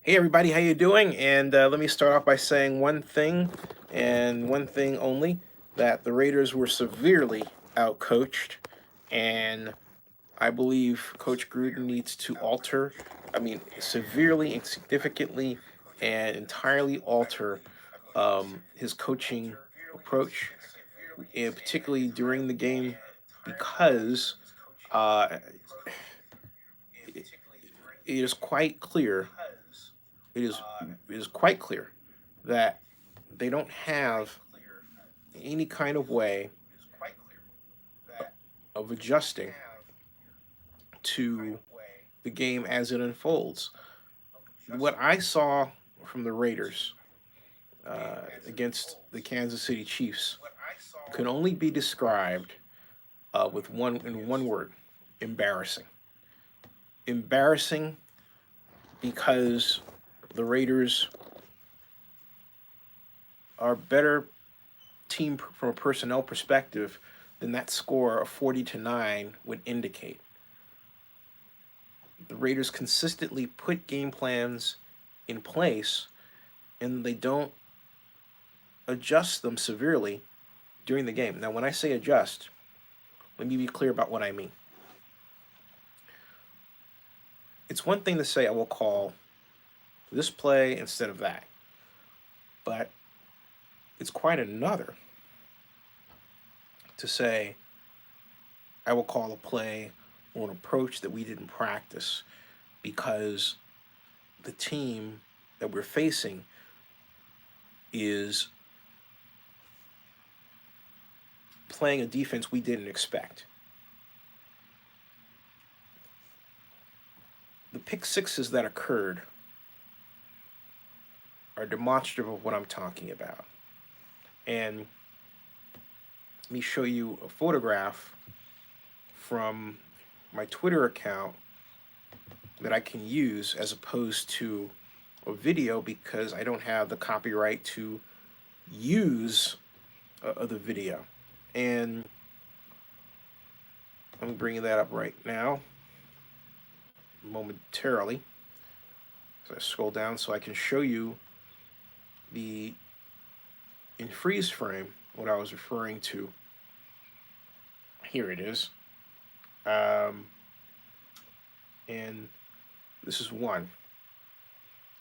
Hey everybody, how you doing? And let me start off by saying one thing and one thing only, that the Raiders were severely outcoached, and I believe Coach Gruden needs to severely and significantly and entirely alter his coaching approach, and particularly during the game, because uh, it, it is quite clear it is it is quite clear that they don't have any kind of way of adjusting to the game as it unfolds. What I saw from the Raiders against the Kansas City Chiefs can only be described with one word: embarrassing. Embarrassing because the Raiders are better team from a personnel perspective than that score of 40-9 would indicate. The Raiders consistently put game plans in place and they don't adjust them severely during the game. Now, when I say adjust, let me be clear about what I mean. It's one thing to say I will call this play instead of that, but it's quite another to say I will call a play or an approach that we didn't practice because the team that we're facing is playing a defense we didn't expect. The pick sixes that occurred are demonstrative of what I'm talking about. And let me show you a photograph from my Twitter account that I can use as opposed to a video because I don't have the copyright to use the video. And I'm bringing that up right now momentarily. So I scroll down so I can show you the in freeze frame what I was referring to. Here it is. And this is one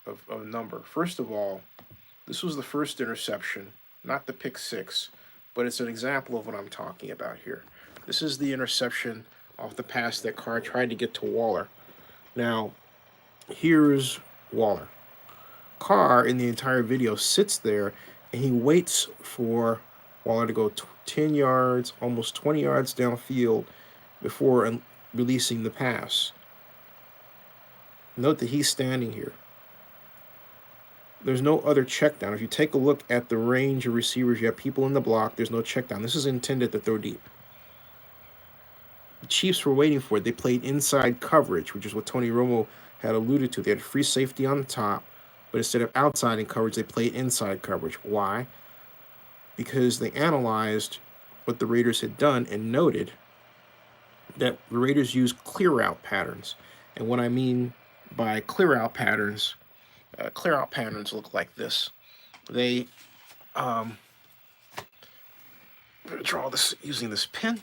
of a number. First of all, this was the first interception, not the pick six, but it's an example of what I'm talking about here. This is the interception off the pass that Carr tried to get to Waller. Now, here's Waller. Carr, in the entire video, sits there and he waits for Waller to go 10 yards, almost 20 yards downfield before releasing the pass. Note that he's standing here. There's no other check down. If you take a look at the range of receivers, you have people in the block. There's no check down. This is intended to throw deep. The Chiefs were waiting for it. They played inside coverage, which is what Tony Romo had alluded to. They had free safety on the top, but instead of outside in coverage, they played inside coverage. Why? Because they analyzed what the Raiders had done and noted that the Raiders used clear out patterns. And what I mean by clear out patterns look like this. They draw this using this pen.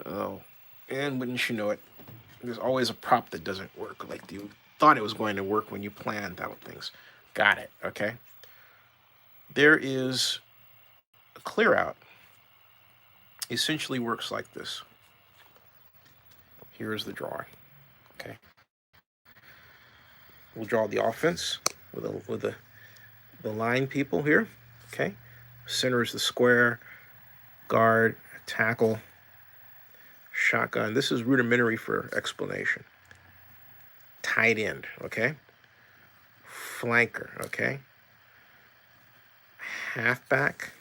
Oh, and wouldn't you know it, there's always a prop that doesn't work. Like you thought it was going to work when you planned out things. Got it, okay? There is a clear out. Essentially works like this. Here is the drawing, okay? We'll draw the offense with the line people here, okay? Center is the square, guard, tackle, shotgun. This is rudimentary for explanation. Tight end, okay? Flanker, okay? Halfback,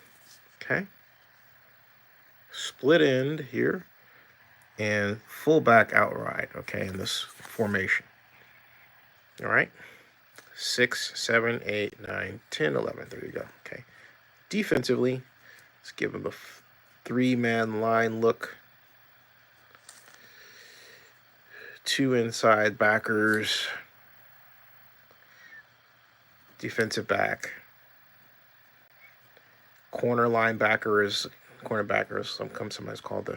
okay? Split end here, and fullback outright, okay, in this formation. All right? 6, 7, 8, 9, 10, 11. There you go, okay? Defensively, let's give them a three-man line look. 2 inside backers, defensive back, cornerbacker is sometimes called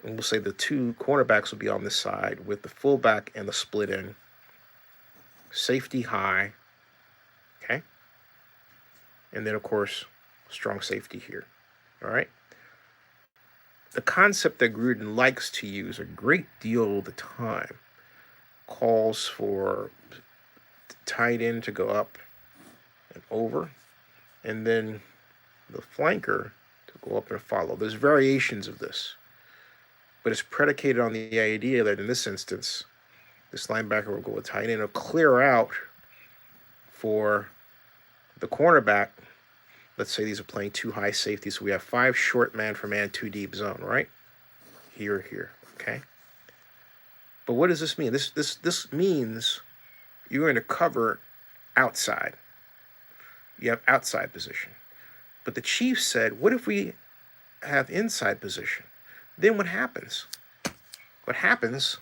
and we'll say the two cornerbacks will be on this side with the fullback and the split end. Safety high, okay? And then, of course, strong safety here, all right? The concept that Gruden likes to use a great deal of the time calls for tight end to go up and over, and then the flanker to go up and follow. There's variations of this, but it's predicated on the idea that in this instance, this linebacker will go with tight end. It'll clear out for the cornerback. Let's say these are playing two high safeties. So we have 5 short man for man, 2 deep zone, right? Here, okay? But what does this mean? This means you're going to cover outside. You have outside position. But the Chiefs said, what if we have inside position? Then what happens? What happens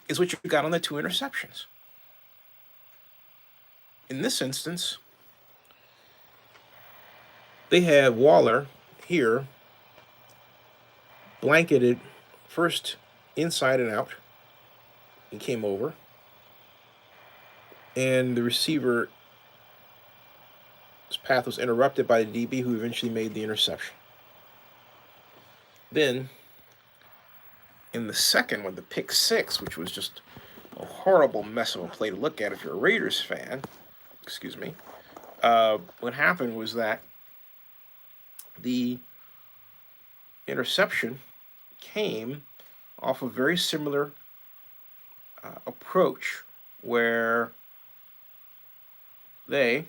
is what you got on the 2 interceptions. In this instance, they had Waller here blanketed first inside and out. He came over. And the receiver's path was interrupted by the DB, who eventually made the interception. Then, in the second one, the pick 6, which was just a horrible mess of a play to look at if you're a Raiders fan, what happened was that the interception came off a very similar approach where they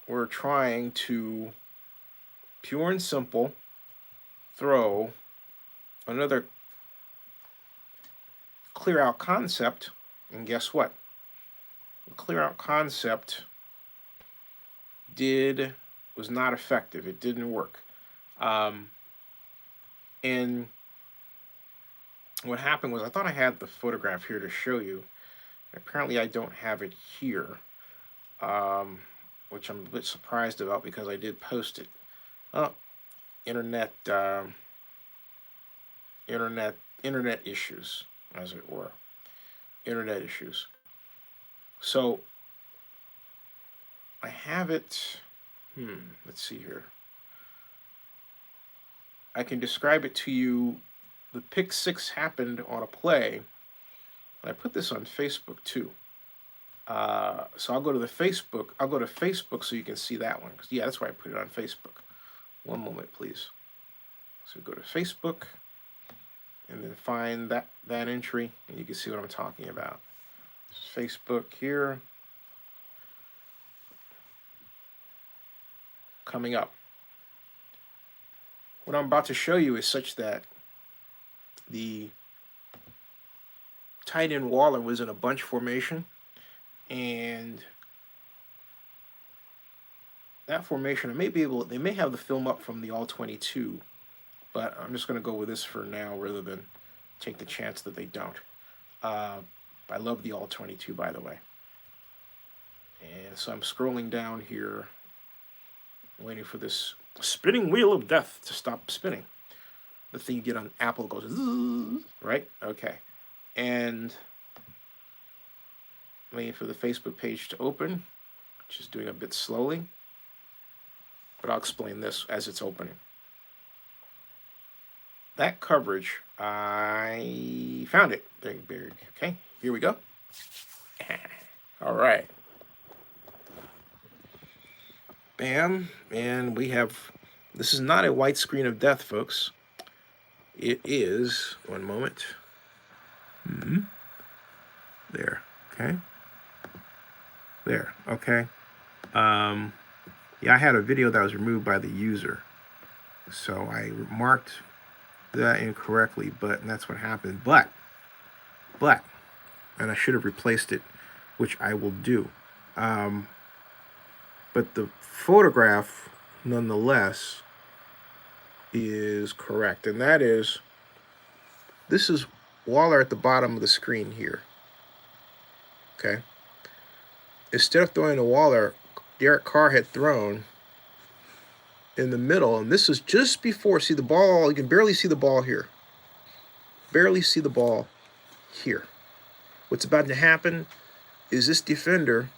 were trying to pure and simple throw another clear out concept, and guess what? The clear out concept was not effective. It didn't work. And what happened was, I thought I had the photograph here to show you. Apparently I don't have it here, which I'm a bit surprised about because I did post it. Oh, internet issues, as it were. Internet issues. So I have it. Let's see here. I can describe it to you. The pick 6 happened on a play. I put this on Facebook too. So I'll go to Facebook so you can see that one. Yeah, that's why I put it on Facebook. One moment, please. So go to Facebook and then find that entry, and you can see what I'm talking about. Facebook here. Coming up. What I'm about to show you is such that the tight end Waller was in a bunch formation, and that formation, they may have the film up from the All-22, but I'm just going to go with this for now rather than take the chance that they don't. I love the All-22, by the way. And so I'm scrolling down here, waiting for this spinning wheel of death to stop spinning. The thing you get on Apple goes, right? Okay. And waiting for the Facebook page to open, which is doing a bit slowly. But I'll explain this as it's opening. That coverage, I found it. Okay, here we go. All right. Bam. And we have, this is not a white screen of death, folks. It is, one moment. There, okay. There, okay. Yeah, I had a video that was removed by the user. So I marked that incorrectly, and that's what happened. But, and I should have replaced it, which I will do. But the photograph, nonetheless, is correct. And that is, this is Waller at the bottom of the screen here. Okay. instead of throwing to Waller, Derek Carr had thrown in the middle, and this is just before, see the ball, you can barely see the ball here. Barely see the ball here. What's about to happen is this defender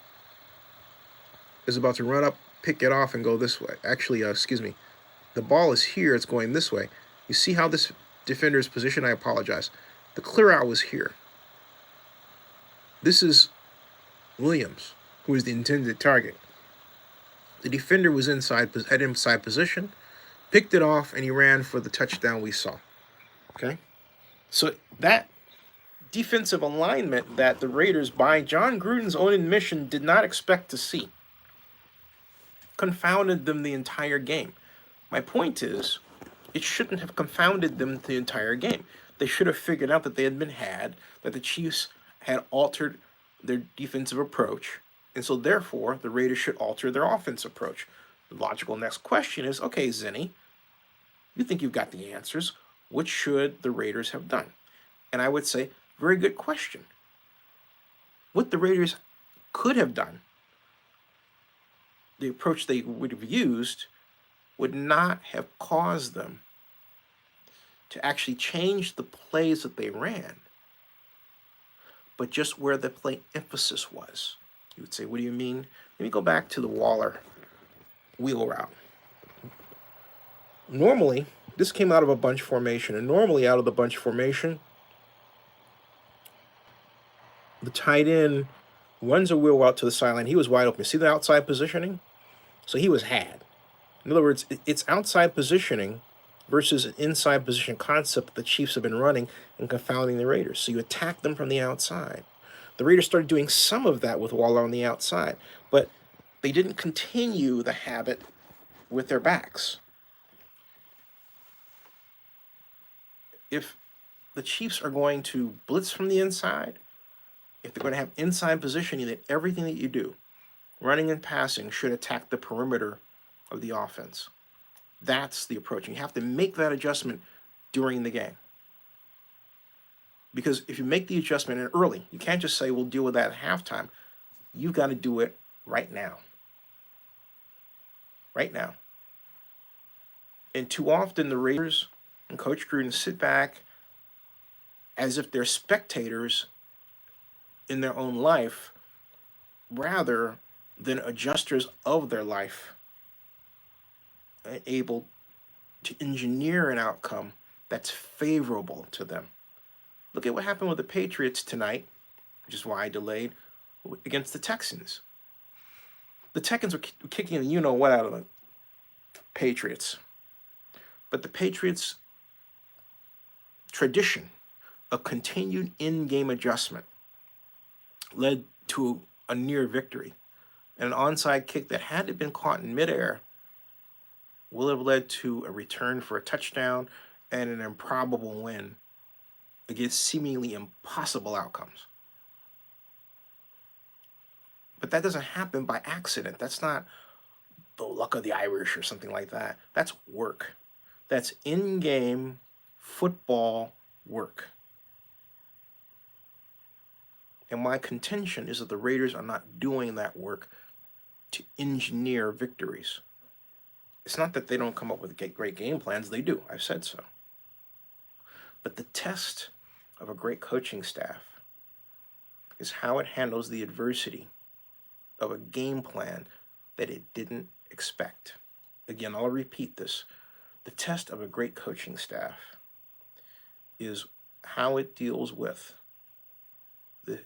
is about to run up, pick it off, and go this way. Actually, excuse me. The ball is here. It's going this way. You see how this defender is positioned? I apologize. The clear out was here. This is Williams, who is the intended target. The defender was inside position, picked it off, and he ran for the touchdown we saw. Okay? So that defensive alignment that the Raiders, by John Gruden's own admission, did not expect to see, confounded them the entire game. My point is, it shouldn't have confounded them the entire game. They should have figured out that they had been had, that the Chiefs had altered their defensive approach, and so therefore the Raiders should alter their offensive approach. The logical next question is, okay, Zinni, you think you've got the answers. What should the Raiders have done? And I would say, very good question. What the Raiders could have done, the approach they would have used, would not have caused them to actually change the plays that they ran, but just where the play emphasis was. You would say, what do you mean? Let me go back to the Waller wheel route. Normally, this came out of a bunch formation, and normally out of the bunch formation, the tight end runs a wheel route to the sideline. He was wide open. See the outside positioning? So he was had. In other words, it's outside positioning versus an inside position concept that the Chiefs have been running and confounding the Raiders. So you attack them from the outside. The Raiders started doing some of that with Waller on the outside, but they didn't continue the habit with their backs. If the Chiefs are going to blitz from the inside, if they're going to have inside positioning, then everything that you do, running and passing, should attack the perimeter of the offense. That's the approach. You have to make that adjustment during the game. Because if you make the adjustment early, you can't just say, we'll deal with that at halftime. You've got to do it right now. Right now. And too often the Raiders and Coach Gruden sit back as if they're spectators in their own life rather than adjusters of their life, able to engineer an outcome that's favorable to them. Look at what happened with the Patriots tonight, which is why I delayed, against the Texans. The Texans were kicking the you-know-what out of the Patriots. But the Patriots' tradition of continued in-game adjustment led to a near victory. And an onside kick that had to have been caught in midair will have led to a return for a touchdown and an improbable win against seemingly impossible outcomes. But that doesn't happen by accident. That's not the luck of the Irish or something like that. That's work. That's in-game football work. And my contention is that the Raiders are not doing that work to engineer victories. It's not that they don't come up with great game plans. They do. I've said so. But the test of a great coaching staff is how it handles the adversity of a game plan that it didn't expect. Again, I'll repeat this. The test of a great coaching staff is how it deals with the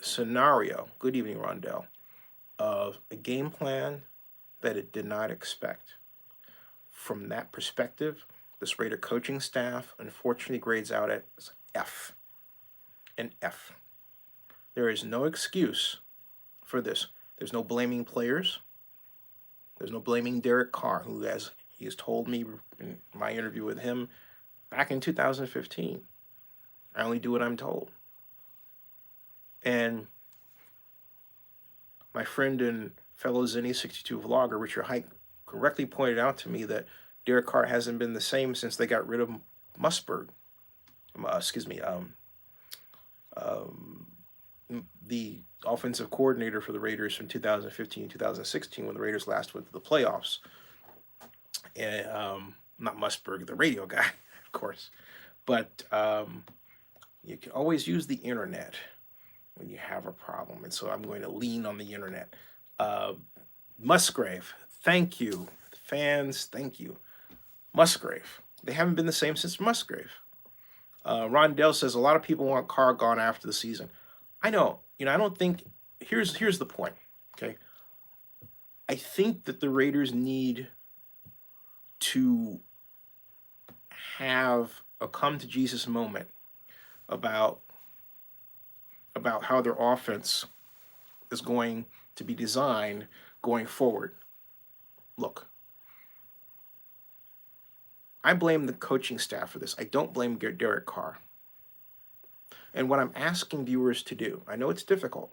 scenario, good evening, Rondell, of a game plan that it did not expect. From that perspective, this Raider coaching staff unfortunately grades out as F. An F. There is no excuse for this. There's no blaming players. There's no blaming Derek Carr, who, as he has told me in my interview with him back in 2015, I only do what I'm told. And my friend and fellow Zinni62 vlogger, Richard Hike, correctly pointed out to me that Derek Carr hasn't been the same since they got rid of Musburg. The the offensive coordinator for the Raiders from 2015, 2016, when the Raiders last went to the playoffs. And not Musburg, the radio guy, of course. But you can always use the internet when you have a problem. And so I'm going to lean on the internet. Musgrave, thank you. Fans, thank you. Musgrave. They haven't been the same since Musgrave. Rondell says a lot of people want Carr gone after the season. I know. I don't think. Here's the point. Okay. I think that the Raiders need to have a come to Jesus moment about how their offense is going to be designed going forward. Look, I blame the coaching staff for this. I don't blame Derek Carr. And what I'm asking viewers to do, I know it's difficult,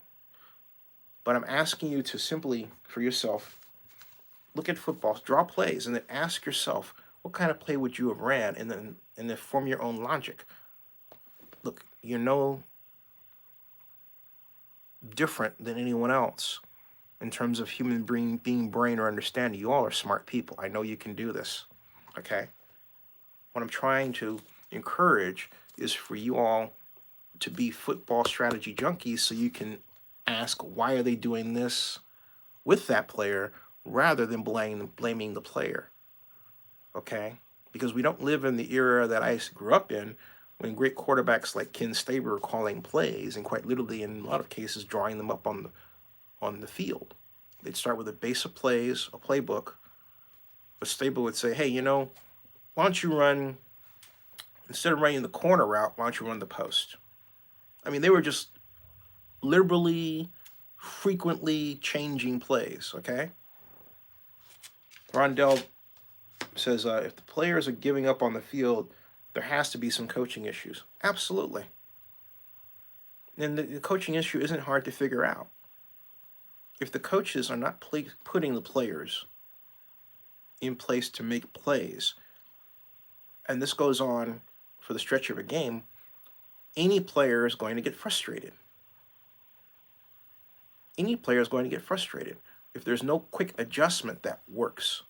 but I'm asking you to simply, for yourself, look at football, draw plays, and then ask yourself, what kind of play would you have ran, and then form your own logic. Look, you're no different than anyone else in terms of human being brain or understanding. You all are smart people. I know you can do this, okay? What I'm trying to encourage is for you all to be football strategy junkies so you can ask, why are they doing this with that player rather than blaming the player, okay? Because we don't live in the era that I grew up in when great quarterbacks like Ken Stabler were calling plays and quite literally, in a lot of cases, drawing them up on the field. They'd start with a base of plays, a playbook, but Stabler would say, hey, why don't you run, instead of running the corner route, why don't you run the post? I mean, they were just liberally, frequently changing plays, okay? Rondell says, if the players are giving up on the field, there has to be some coaching issues. Absolutely. And the coaching issue isn't hard to figure out. If the coaches are not putting the players in place to make plays, and this goes on for the stretch of a game, any player is going to get frustrated. Any player is going to get frustrated if there's no quick adjustment that works.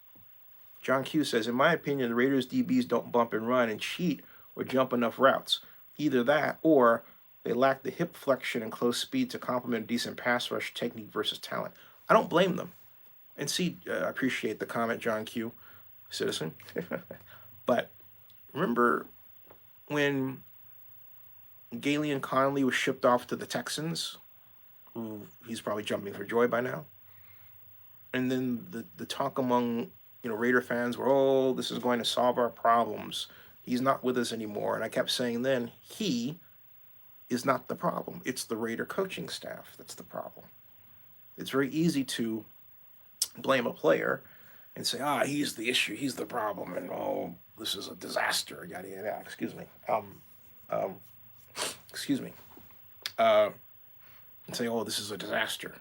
John Q says, in my opinion, the Raiders DBs don't bump and run and cheat or jump enough routes. Either that or they lack the hip flexion and close speed to complement decent pass rush technique versus talent. I don't blame them. And see, I appreciate the comment, John Q, citizen. But remember when Galeon Conley was shipped off to the Texans, who he's probably jumping for joy by now, and then the talk among Raider fans were, oh, this is going to solve our problems. He's not with us anymore. And I kept saying then, he is not the problem. It's the Raider coaching staff that's the problem. It's very easy to blame a player and say, he's the issue, he's the problem, and this is a disaster, yada yada. Excuse me. And say, this is a disaster.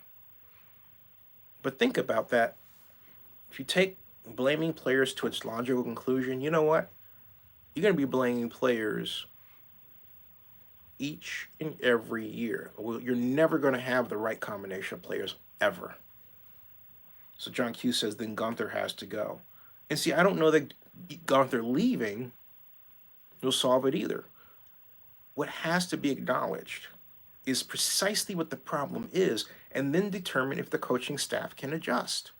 But think about that. If you take blaming players to its logical conclusion, you know what? You're going to be blaming players each and every year. You're never going to have the right combination of players ever. So John Q says, then Gunther has to go. And see, I don't know that Gunther leaving will solve it either. What has to be acknowledged is precisely what the problem is, and then determine if the coaching staff can adjust.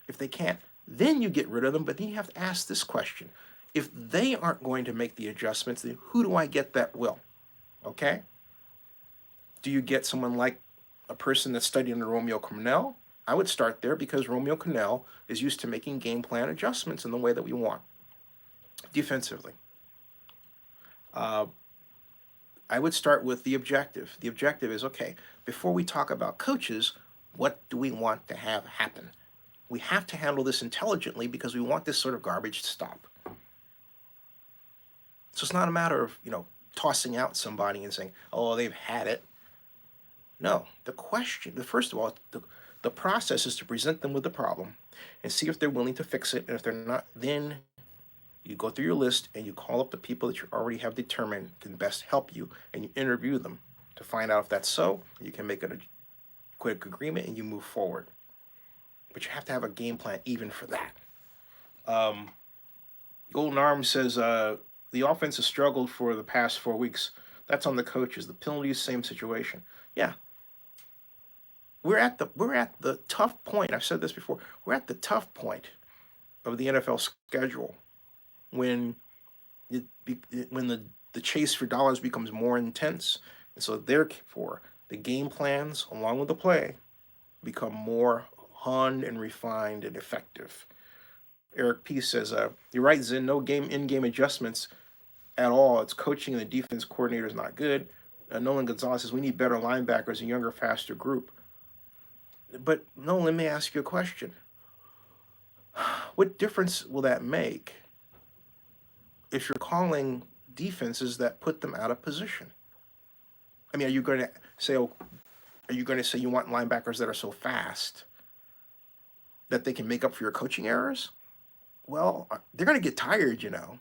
If they can't, then you get rid of them, but then you have to ask this question. If they aren't going to make the adjustments, then who do I get that will? Okay? Do you get someone like a person that's studied under Romeo Crennel? I would start there because Romeo Crennel is used to making game plan adjustments in the way that we want. Defensively. I would start with the objective. The objective is, okay, before we talk about coaches, what do we want to have happen? We have to handle this intelligently because we want this sort of garbage to stop. So it's not a matter of, tossing out somebody and saying, oh, they've had it. No, first of all, the process is to present them with the problem and see if they're willing to fix it. And if they're not, then you go through your list and you call up the people that you already have determined can best help you, and you interview them To find out if that's so, you can make a quick agreement and you move forward. But you have to have a game plan even for that. Golden Arm says the offense has struggled for the past 4 weeks. That's on the coaches. The penalties, same situation. Yeah, we're at the tough point. I've said this before. We're at the tough point of the NFL schedule when the chase for dollars becomes more intense, and so therefore the game plans along with the play become more honed and refined and effective. Eric P says, "You're right, Zen. No in-game adjustments at all. It's coaching and the defense coordinator is not good." Nolan Gonzalez says, "We need better linebackers and younger, faster group." But Nolan, let me ask you a question. What difference will that make if you're calling defenses that put them out of position? I mean, are you going to say you want linebackers that are so fast that they can make up for your coaching errors? Well, they're going to get tired, you know.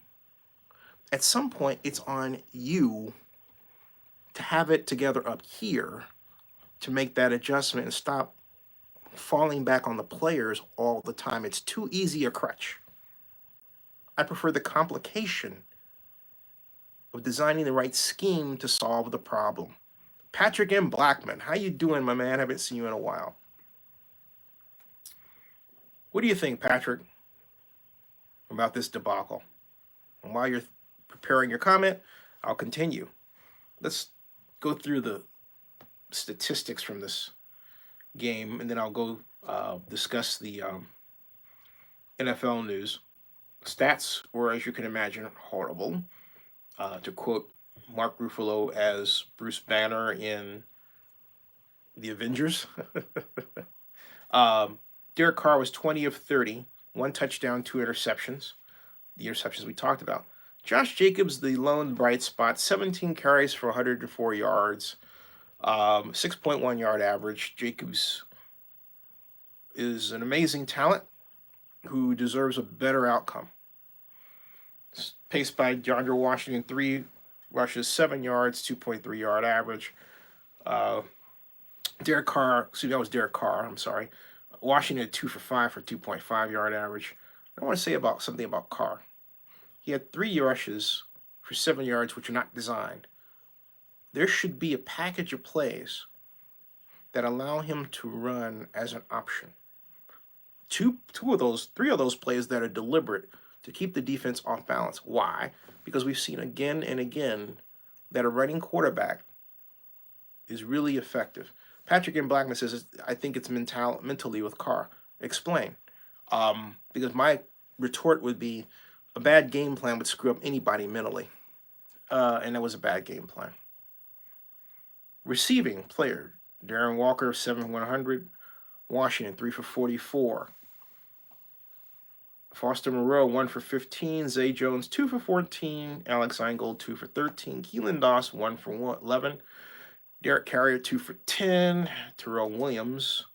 At some point, it's on you to have it together up here to make that adjustment and stop falling back on the players all the time. It's too easy a crutch. I prefer the complication of designing the right scheme to solve the problem. Patrick M. Blackman, how you doing, my man? I haven't seen you in a while. What do you think, Patrick, about this debacle? And while you're preparing your comment, I'll continue. Let's go through the statistics from this game, and then I'll go discuss the NFL news. Stats were, as you can imagine, horrible. To quote Mark Ruffalo as Bruce Banner in The Avengers. Derek Carr was 20 of 30, 1 touchdown, 2 interceptions. The interceptions we talked about. Josh Jacobs, the lone bright spot, 17 carries for 104 yards, 6.1 yard average. Jacobs is an amazing talent who deserves a better outcome. Paced by DeAndre Washington, 3 rushes, 7 yards, 2.3 yard average. Derek Carr, that was Derek Carr, I'm sorry. Washington had 2 for 5 for 2.5 yard average. I want to say something about Carr. He had 3 rushes for 7 yards, which are not designed. There should be a package of plays that allow him to run as an option. 3 of those plays that are deliberate to keep the defense off balance. Why? Because we've seen again and again that a running quarterback is really effective. Patrick M. Blackman says, I think it's mentally with Carr. Explain. Because my retort would be a bad game plan would screw up anybody mentally. And that was a bad game plan. Receiving player, Darren Walker, 7-100. Washington, 3 for 44. Foster Moreau, 1 for 15. Zay Jones, 2 for 14. Alex Eingold, 2 for 13. Keelan Doss, 1 for 11. Derek Carrier, 2 for 10. Terrell Williams,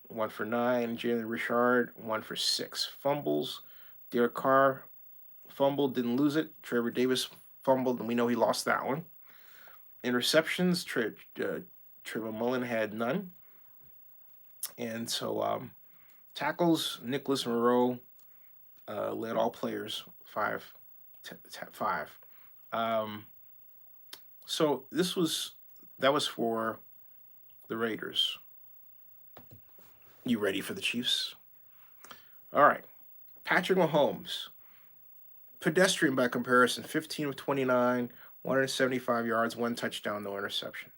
1 for 9. Jalen Richard, 1 for 6. Fumbles. Derek Carr fumbled, didn't lose it. Trevor Davis fumbled, and we know he lost that one. Interceptions, Trevor Mullen had none. And so tackles, Nicholas Moreau led all players, 5. So that was for the Raiders. You ready for the Chiefs? All right. Patrick Mahomes, pedestrian by comparison, 15 of 29, 175 yards, 1 touchdown, no interceptions.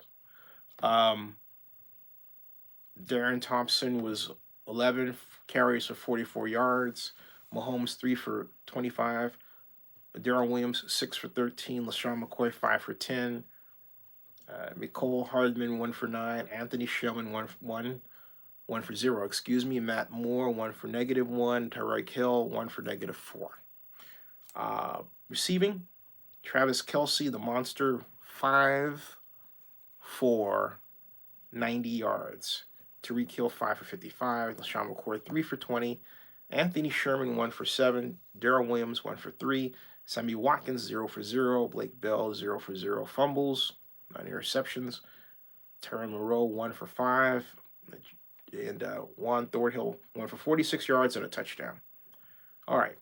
Darren Thompson was 11 carries for 44 yards. Mahomes, 3 for 25. Darrell Williams, 6 for 13. LaShawn McCoy, 5 for 10. Mecole Hardman, 1 for 9. Anthony Sherman, 1 for 0. Matt Moore, 1 for -1. Tyreek Hill, 1 for -4. Receiving, Travis Kelce, the monster, 5 for 90 yards. Tyreek Hill, 5 for 55. LaShawn McCoy, 3 for 20. Anthony Sherman, 1 for 7. Darrell Williams, 1 for 3. Sammy Watkins, 0 for 0. Blake Bell, 0 for 0. Fumbles. 9 interceptions. Terry Moreau, 1 for 5. And Juan Thornhill, 1 for 46 yards and a touchdown. All right.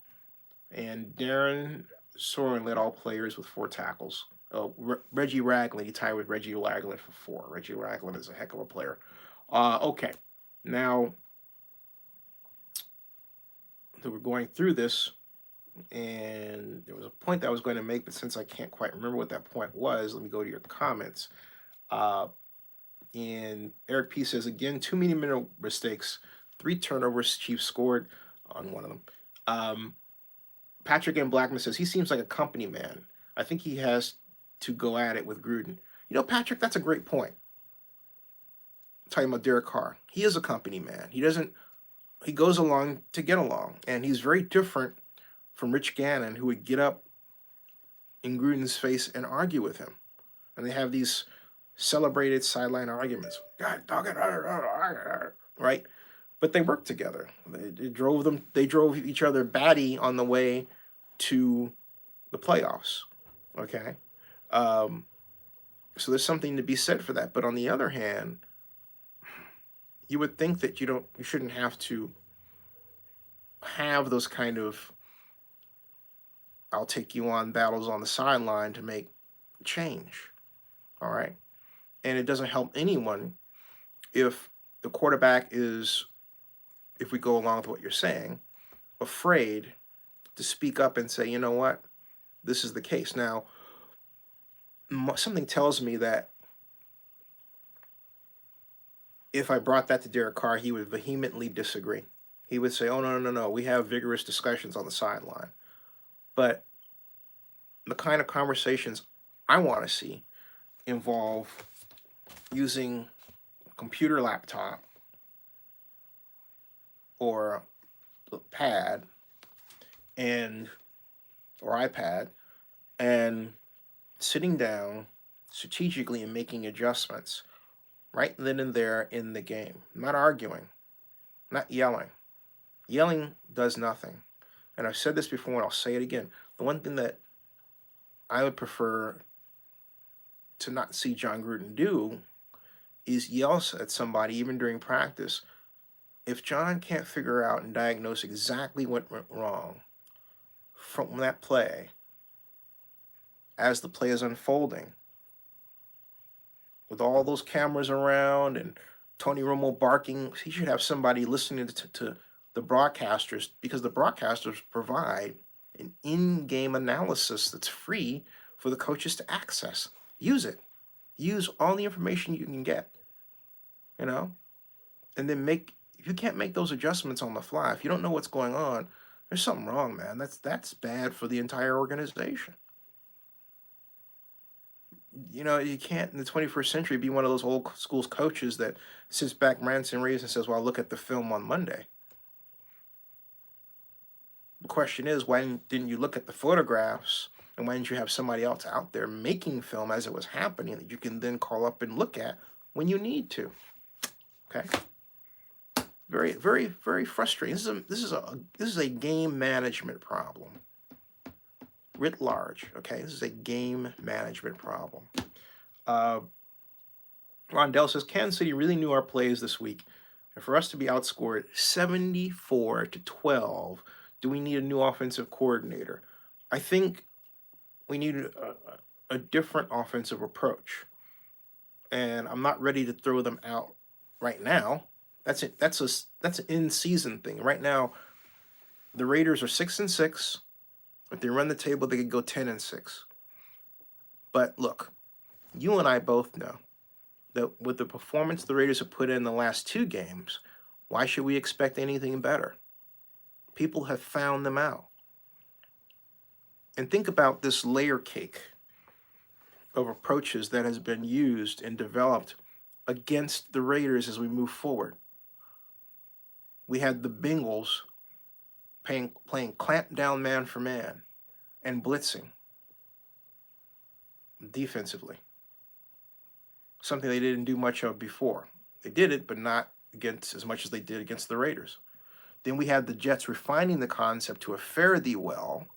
And Darren Soren led all players with 4 tackles. Oh, Reggie Ragland, he tied with Reggie Ragland for 4. Reggie Ragland is a heck of a player. Okay. Now, we're going through this, and there was a point that I was going to make, but since I can't quite remember what that point was, let me go to your comments. And Eric P says, again, too many mental mistakes. 3 turnovers, Chiefs scored on one of them. Patrick M. Blackman says, he seems like a company man. I think he has to go at it with Gruden. You know, Patrick, that's a great point. I'm talking about Derek Carr. He is a company man. He goes along to get along. And he's very different from Rich Gannon, who would get up in Gruden's face and argue with him. And they have these celebrated sideline arguments. God, dog it, right? But they worked together. They drove each other batty on the way to the playoffs. Okay, so there's something to be said for that. But on the other hand, you would think that you shouldn't have to have those kind of I'll take you on battles on the sideline to make change. All right, and it doesn't help anyone if the quarterback is, if we go along with what you're saying, afraid to speak up and say, you know what, this is the case. Now, something tells me that if I brought that to Derek Carr, he would vehemently disagree. He would say, oh, no, we have vigorous discussions on the sideline. But the kind of conversations I want to see involve using a computer laptop or a pad or iPad and sitting down strategically and making adjustments right then and there in the game. Not arguing, not yelling. Yelling does nothing. And I've said this before and I'll say it again. The one thing that I would prefer to not see John Gruden do is yell at somebody even during practice. If John can't figure out and diagnose exactly what went wrong from that play as the play is unfolding, with all those cameras around and Tony Romo barking, he should have somebody listening to the broadcasters, because the broadcasters provide an in-game analysis that's free for the coaches to access. Use it. Use all the information you can get, and then if you can't make those adjustments on the fly, if you don't know what's going on, there's something wrong, man. That's bad for the entire organization. You can't in the 21st century be one of those old school coaches that sits back, rants and raves and says, well, I'll look at the film on Monday. The question is, why didn't you look at the photographs, and why didn't you have somebody else out there making film as it was happening that you can then call up and look at when you need to? Okay. Very, very, very frustrating. This is a game management problem. Writ large, okay? This is a game management problem. Rondell says, Kansas City really knew our plays this week. And for us to be outscored 74-12, do we need a new offensive coordinator? I think we need a different offensive approach. And I'm not ready to throw them out right now. That's it. That's an in-season thing. Right now, the Raiders are 6-6. If they run the table, they could go 10-6. But look, you and I both know that with the performance the Raiders have put in the last 2 games, why should we expect anything better? People have found them out. And think about this layer cake of approaches that has been used and developed against the Raiders as we move forward. We had the Bengals playing clamp down man for man and blitzing defensively. Something they didn't do much of before. They did it, but not against as much as they did against the Raiders. Then we had the Jets refining the concept to a fare thee well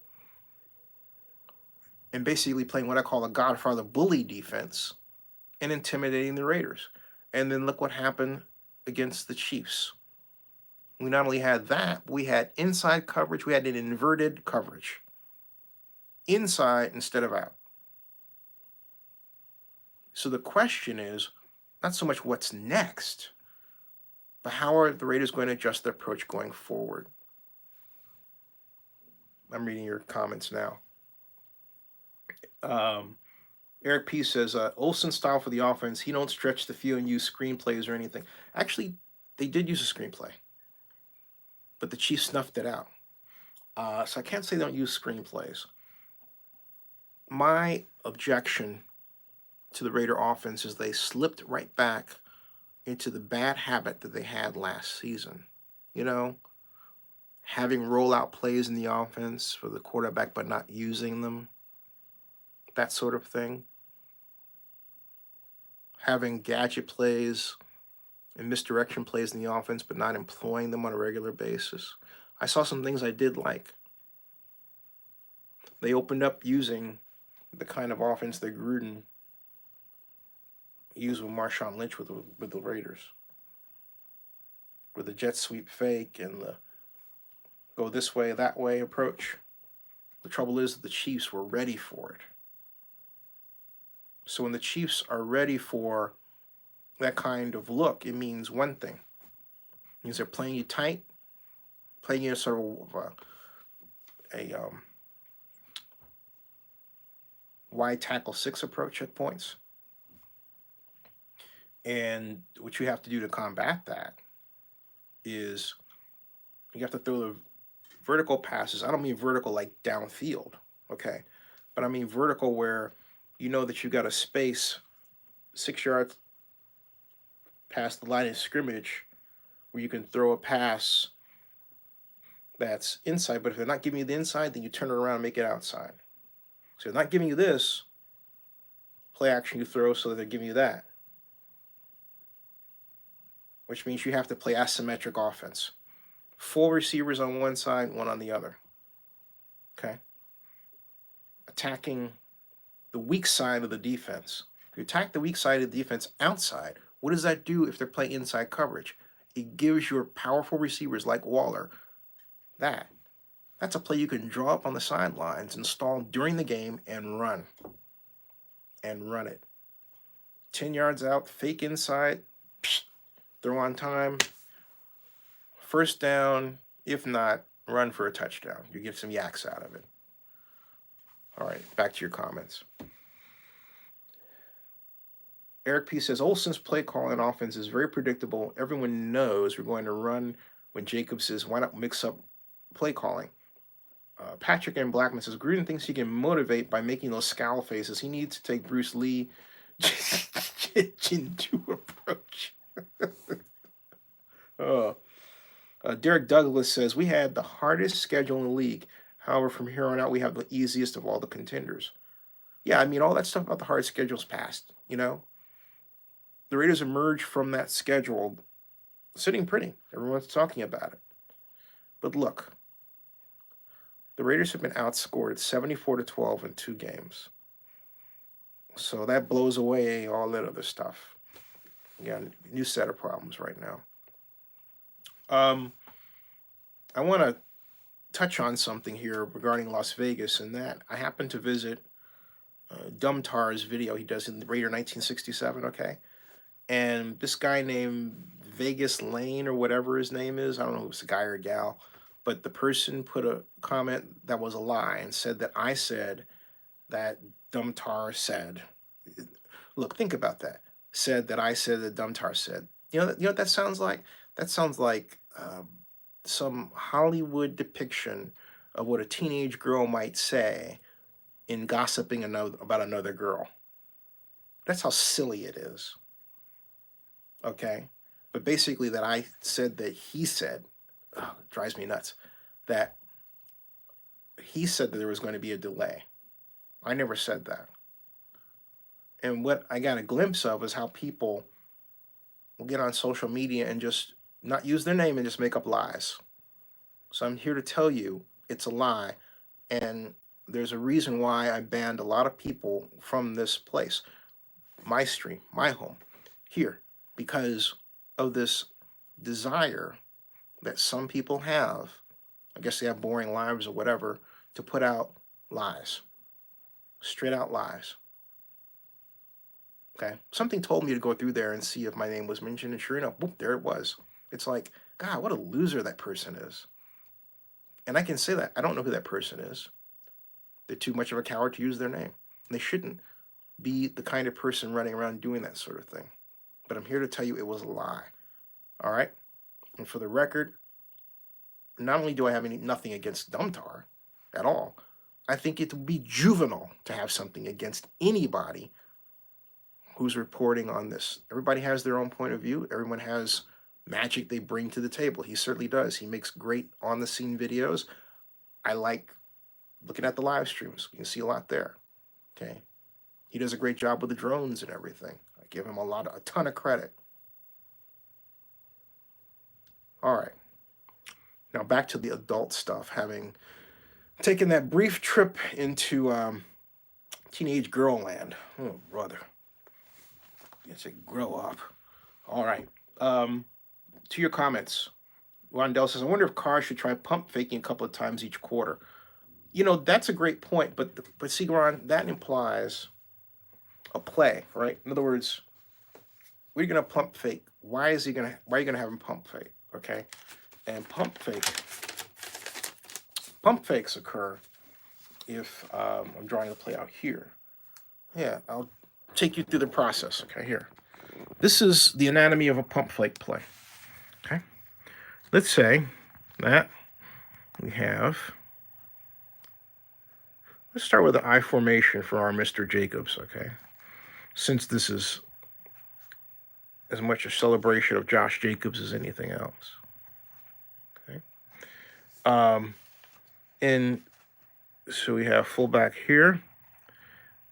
and basically playing what I call a Godfather bully defense and intimidating the Raiders. And then look what happened against the Chiefs. We not only had that, but we had inside coverage. We had an inverted coverage. Inside instead of out. So the question is not so much what's next, but how are the Raiders going to adjust their approach going forward? I'm reading your comments now. Eric P says, Olsen's style for the offense, he don't stretch the field and use screenplays or anything. Actually, they did use a screenplay, but the Chiefs snuffed it out. So I can't say they don't use screenplays. My objection to the Raider offense is they slipped right back into the bad habit that they had last season. You know, having rollout plays in the offense for the quarterback but not using them, that sort of thing. Having gadget plays and misdirection plays in the offense but not employing them on a regular basis. I saw some things I did like. They opened up using the kind of offense that Gruden used with Marshawn Lynch with the Raiders. With the jet sweep fake and the go this way, that way approach. The trouble is that the Chiefs were ready for it. So when the Chiefs are ready for that kind of look, it means one thing. It means they're playing you tight, playing you sort of a wide tackle 6 approach at points. And what you have to do to combat that is you have to throw the vertical passes. I don't mean vertical like downfield, okay? But I mean vertical where you know that you got a space 6 yards past the line of scrimmage where you can throw a pass that's inside, but if they're not giving you the inside, then you turn it around and make it outside. So they're not giving you this, play action you throw so that they're giving you that. Which means you have to play asymmetric offense. 4 receivers on one side, 1 on the other. Okay? Attacking the weak side of the defense. If you attack the weak side of the defense outside, what does that do if they're playing inside coverage? It gives your powerful receivers like Waller that. That's a play you can draw up on the sidelines, install during the game, and run. And run it. 10 yards out, fake inside, throw on time, first down, if not, run for a touchdown. You get some yaks out of it. All right, back to your comments. Eric P. says, Olsen's play calling offense is very predictable. Everyone knows we're going to run. When Jacob says, why not mix up play calling? Patrick M. Blackman says, Gruden thinks he can motivate by making those scowl faces. He needs to take Bruce Lee Jinju approach. Derek Douglas says, we had the hardest schedule in the league. However, from here on out, we have the easiest of all the contenders. Yeah, I mean, all that stuff about the hard schedule's passed, you know? The Raiders emerged from that schedule sitting pretty. Everyone's talking about it. But look, the Raiders have been outscored 74-12 in 2 games. So that blows away all that other stuff. Yeah, new set of problems right now. I want to touch on something here regarding Las Vegas, and that I happened to visit Dumtar's video he does in the Raider 1967, okay? And this guy named Vegas Lane or whatever his name is, I don't know if it's a guy or a gal, but the person put a comment that was a lie and said that I said that Dumtar said. Look, think about that. Said that I said that Dumtar said. You know what that sounds like? That sounds like some Hollywood depiction of what a teenage girl might say in gossiping about another girl. That's how silly it is. Okay? But basically that I said that he said, it drives me nuts, that he said that there was going to be a delay. I never said that. And what I got a glimpse of is how people will get on social media and just not use their name and just make up lies. So I'm here to tell you it's a lie. And there's a reason why I banned a lot of people from this place. my stream, my home, here, because of this desire that some people have. I guess they have boring lives or whatever, to put out lies, straight out lies. Okay, something told me to go through there and see if my name was mentioned, and sure enough, boop, there it was. It's like, God, what a loser that person is. And I can say that. I don't know who that person is. They're too much of a coward to use their name. They shouldn't be the kind of person running around doing that sort of thing. But I'm here to tell you it was a lie. All right? And for the record, not only do I have nothing against Dumtar at all, I think it would be juvenile to have something against anybody who's reporting on this. Everybody has their own point of view. Everyone has magic they bring to the table. He certainly does. He makes great on-the-scene videos. I like looking at the live streams. You can see a lot there. Okay. He does a great job with the drones and everything. I give him a ton of credit. All right. Now back to the adult stuff. Having taken that brief trip into teenage girl land. Oh, brother. I say grow up. All right. To your comments. Rondell says, I wonder if cars should try pump faking a couple of times each quarter. You know, that's a great point, but see, Ron, that implies a play, right? In other words, we're gonna pump fake. Why are you gonna have him pump fake? Okay, and pump fakes occur if I'm drawing the play out here. Yeah, I'll take you through the process. Okay, here. This is the anatomy of a pump fake play. Okay, let's say that we have. Let's start with the I formation for our Mr. Jacobs, okay? Since this is as much a celebration of Josh Jacobs as anything else, okay? And so we have fullback here,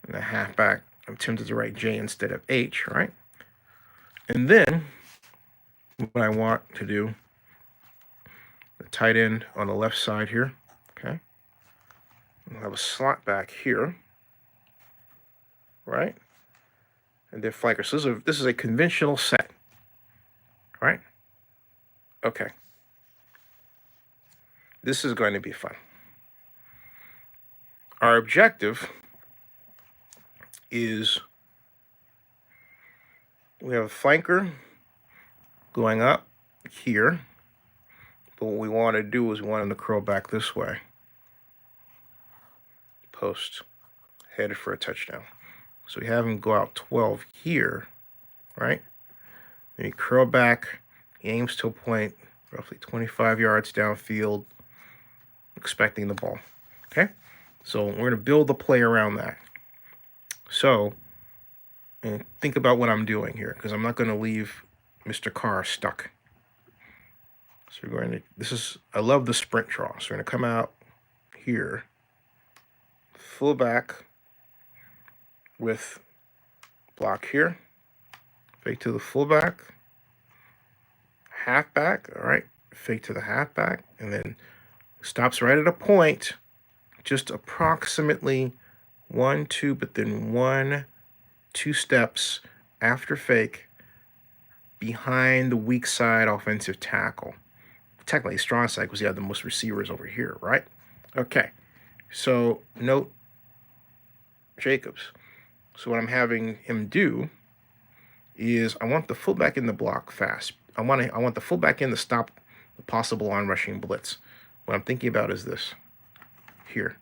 and the halfback, I'm tempted to write J instead of H, right? And then what I want to do, the tight end on the left side here, okay? We'll have a slot back here, right? And then flanker. So this is a conventional set, right? Okay. This is going to be fun. Our objective is we have a flanker going up here, but what we want to do is we want him to curl back this way. Post, headed for a touchdown. So we have him go out 12 here, right? Then he curl back, he aims to a point roughly 25 yards downfield, expecting the ball, okay? So we're going to build the play around that. So, and think about what I'm doing here, because I'm not going to leave Mr. Carr stuck. So we're going to, I love the sprint draw. So we're going to come out here, fullback with block here, fake to the fullback, halfback, all right, fake to the halfback, and then stops right at a point, just approximately 1, 2, but then 1, 2 steps after fake behind the weak side offensive tackle. Technically strong side because you have the most receivers over here, right? Okay, so note Jacobs. So what I'm having him do is I want the fullback in the block fast. I want the fullback in to stop the possible on-rushing blitz. What I'm thinking about is this here,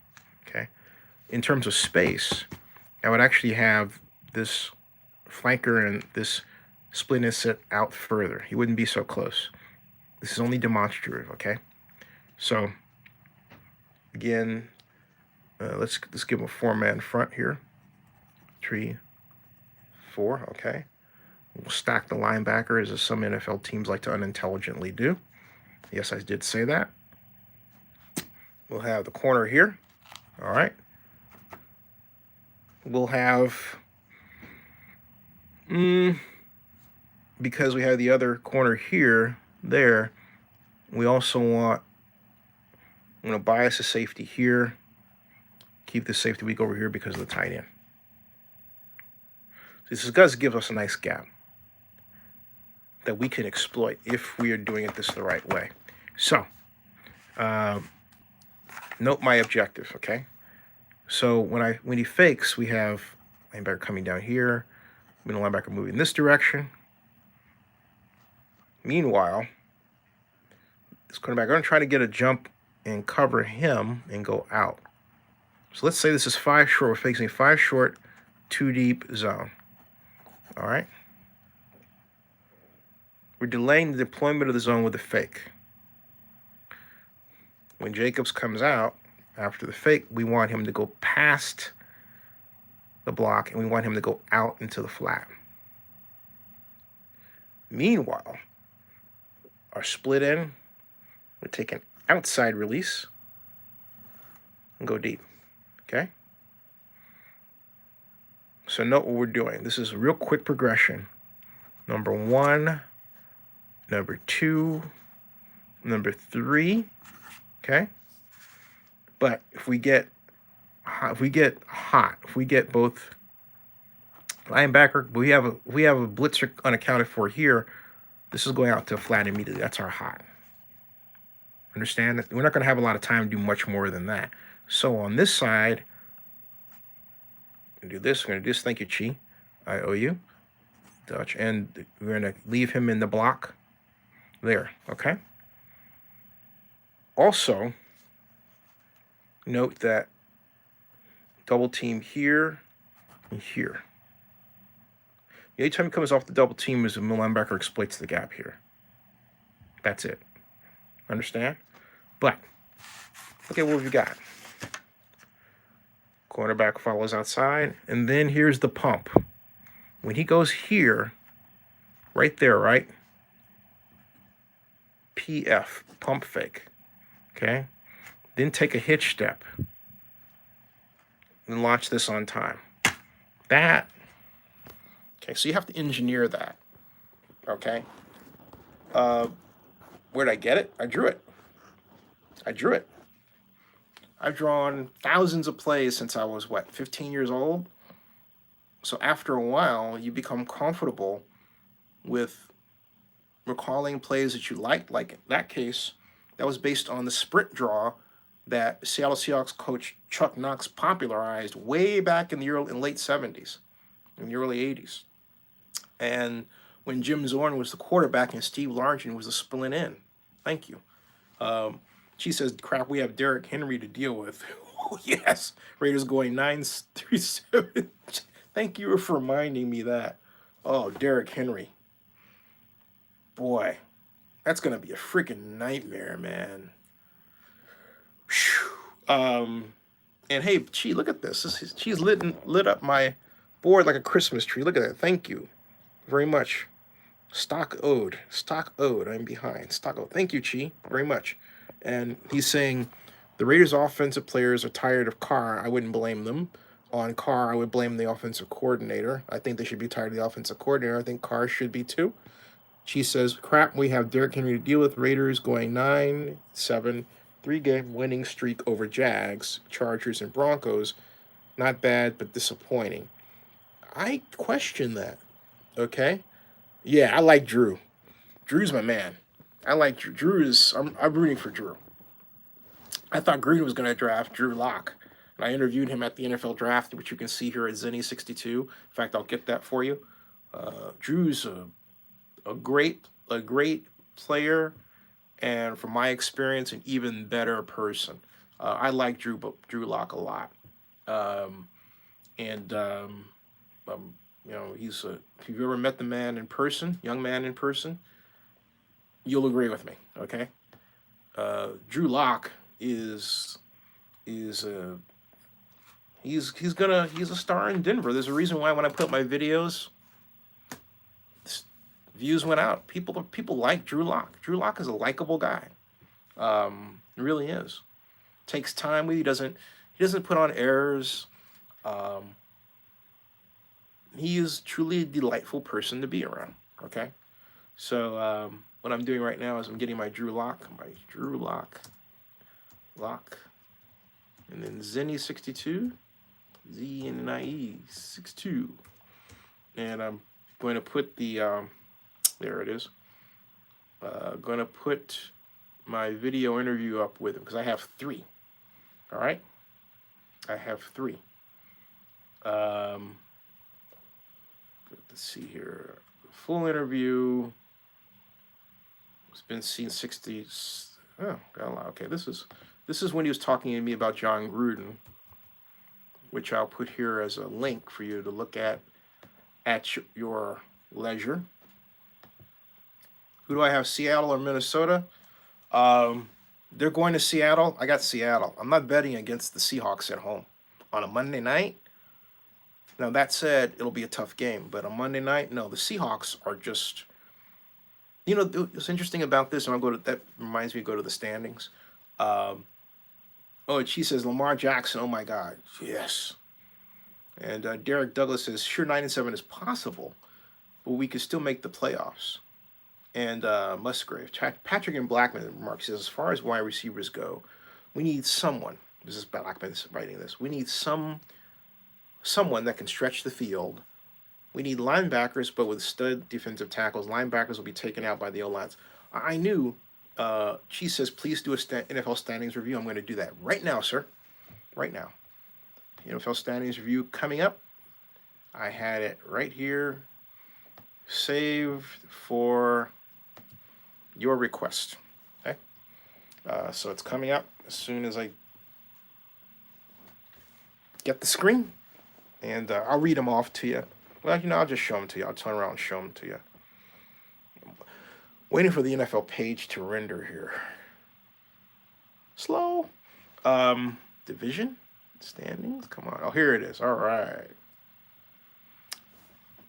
okay? In terms of space, I would actually have this flanker and this split and sit out further. He wouldn't be so close. This is only demonstrative, okay? So, again, let's give him a 4-man front here. 3, 4, okay? We'll stack the linebackers, as some NFL teams like to unintelligently do. Yes, I did say that. We'll have the corner here, all right? We'll have, because we have the other corner here, there, we also want, I'm going to bias the safety here, keep the safety weak over here because of the tight end. This does give us a nice gap that we can exploit if we are doing it the right way. So, note my objective, okay? So when he fakes, we have linebacker coming down here, middle linebacker moving this direction. Meanwhile, this cornerback, I'm going to try to get a jump and cover him and go out. So let's say this is 5 short. We're facing 5 short, 2 deep zone. All right? We're delaying the deployment of the zone with a fake. When Jacobs comes out after the fake, we want him to go past the block, and we want him to go out into the flat. Meanwhile, our split end, we take an outside release and go deep, okay? So note what we're doing. This is a real quick progression. Number 1, number 2, number 3, okay? But if we get hot, if we get both linebacker, we have a blitzer unaccounted for here. This is going out to a flat immediately. That's our hot. Understand that we're not going to have a lot of time to do much more than that. So on this side, we're going to do this. We're going to do this. Thank you, Chi. I owe you. Dutch. And we're going to leave him in the block there. Okay. Also, note that double team here and here. The only time he comes off the double team is the middle linebacker exploits the gap here. That's it. Understand? But look at what we've got. Cornerback follows outside, and then here's the pump. When he goes here, right there, right? PF, pump fake. Okay? Then take a hitch step and launch this on time. That, okay, so you have to engineer that. Okay? Where'd I get it? I drew it. I've drawn thousands of plays since I was, 15 years old? So after a while, you become comfortable with recalling plays that you liked. Like in that case, that was based on the sprint draw that Seattle Seahawks coach Chuck Knox popularized way back in the late 70s, in the early 80s. And when Jim Zorn was the quarterback and Steve Largent was the splint in. Thank you. She says, crap, we have Derrick Henry to deal with. Oh, yes. Raiders going 9-3-7. Thank you for reminding me that. Oh, Derrick Henry. Boy, that's going to be a freaking nightmare, man. And hey, Chi, look at this. She's lit up my board like a Christmas tree. Look at that. Thank you very much. Stock owed. I'm behind. Stock owed. Thank you, Chi, very much. And he's saying the Raiders' offensive players are tired of Carr. I wouldn't blame them. On Carr, I would blame the offensive coordinator. I think they should be tired of the offensive coordinator. I think Carr should be too. She says, crap, we have Derrick Henry to deal with. Raiders going 9-7, 3-game winning streak over Jags, Chargers, and Broncos. Not bad, but disappointing. I question that, okay? Yeah, I like Drew. Drew's my man. I like Drew. I'm rooting for Drew. I thought Green was going to draft Drew Lock. And I interviewed him at the NFL draft, which you can see here at Zenny62. In fact, I'll get that for you. Drew's a great player, and from my experience, an even better person. I like Drew Lock a lot. He's if you've ever met the man in person, young man in person, you'll agree with me, okay? Drew Lock is he's a star in Denver. There's a reason why when I put up my videos, views went out. People like Drew Lock. Drew Lock is a likable guy. He really is. Takes time with you. He doesn't put on airs. He is truly a delightful person to be around. Okay, so what I'm doing right now is I'm getting my Drew Lock, and then Zenny62, Z-N-I-E 62. and I'm going to put the there it is. Going to put my video interview up with him because I have 3. All right, I have 3. Let's see here. Full interview. It's been seen 60. Oh, okay. This is when he was talking to me about John Gruden, which I'll put here as a link for you to look at your leisure. Who do I have? Seattle or Minnesota? They're going to Seattle. I got Seattle. I'm not betting against the Seahawks at home on a Monday night. Now, that said, it'll be a tough game, but on Monday night, no, the Seahawks are just, what's interesting about this, and that reminds me to go to the standings. She says, Lamar Jackson, oh my God, yes. And Derek Douglas says, sure, 9-7 is possible, but we could still make the playoffs. And Musgrave, Patrick and Blackman remarks, says, as far as wide receivers go, we need someone. This is Blackman writing this. We need someone that can stretch the field. We need linebackers, but with stud defensive tackles. Linebackers will be taken out by the O-lines. I knew. She says, please do a NFL standings review. I'm going to do that right now, sir. Right now. NFL standings review coming up. I had it right here, saved for your request. Okay. So it's coming up as soon as I get the screen. And I'll read them off to you. Well, I'll just show them to you. I'll turn around and show them to you. Waiting for the NFL page to render here. Slow. Division standings. Come on. Oh, here it is. All right.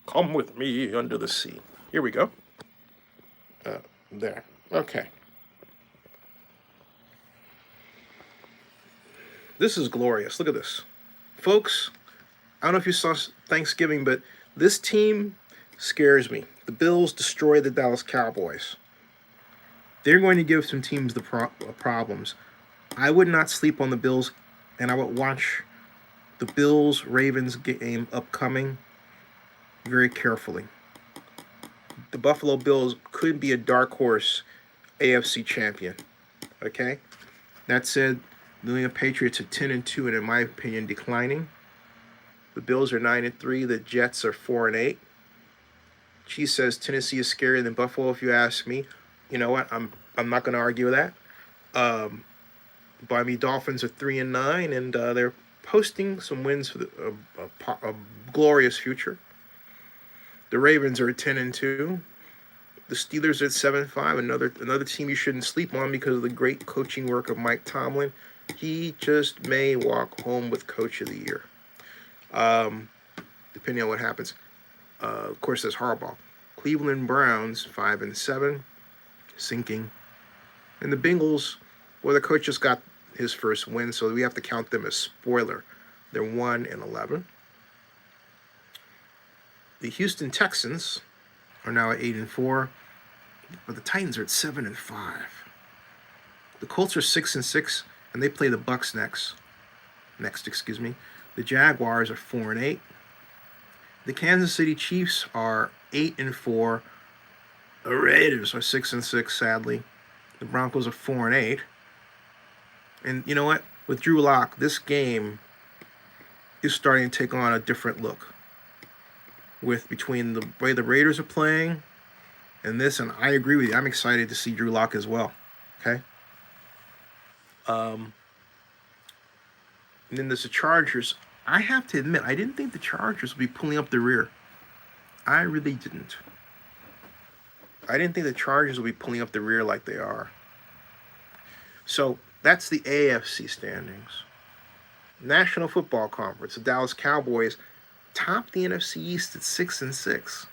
Come with me under the sea. Here we go. There. Okay. This is glorious. Look at this. Folks, I don't know if you saw Thanksgiving, but this team scares me. The Bills destroyed the Dallas Cowboys. They're going to give some teams the problems. I would not sleep on the Bills, and I would watch the Bills-Ravens game upcoming very carefully. The Buffalo Bills could be a dark horse AFC champion. Okay? That said, the New England Patriots are 10-2 and, in my opinion, declining. The Bills are 9-3. The Jets are 4-8. She says Tennessee is scarier than Buffalo. If you ask me, you know what? I'm not going to argue with that. Miami Dolphins are 3-9, and they're posting some wins for a glorious future. The Ravens are at 10-2. The Steelers are at 7-5. Another team you shouldn't sleep on because of the great coaching work of Mike Tomlin. He just may walk home with Coach of the Year. Depending on what happens. Of course, there's Harbaugh. Cleveland Browns 5-7, sinking. And the Bengals, well, the coach just got his first win, so we have to count them as spoiler. They're 1-11. The Houston Texans are now at 8-4, but the Titans are at 7-5. The Colts are 6-6, and they play the Bucs next. The Jaguars are 4-8. The Kansas City Chiefs are 8-4. The Raiders are 6-6, sadly. The Broncos are 4-8. And you know what? With Drew Lock, this game is starting to take on a different look. Between the way the Raiders are playing and this, and I agree with you. I'm excited to see Drew Lock as well. Okay. And then there's the Chargers. I have to admit, I didn't think the Chargers would be pulling up the rear. I really didn't. I didn't think the Chargers would be pulling up the rear like they are. So that's the AFC standings. National Football Conference. The Dallas Cowboys top the NFC East at 6-6.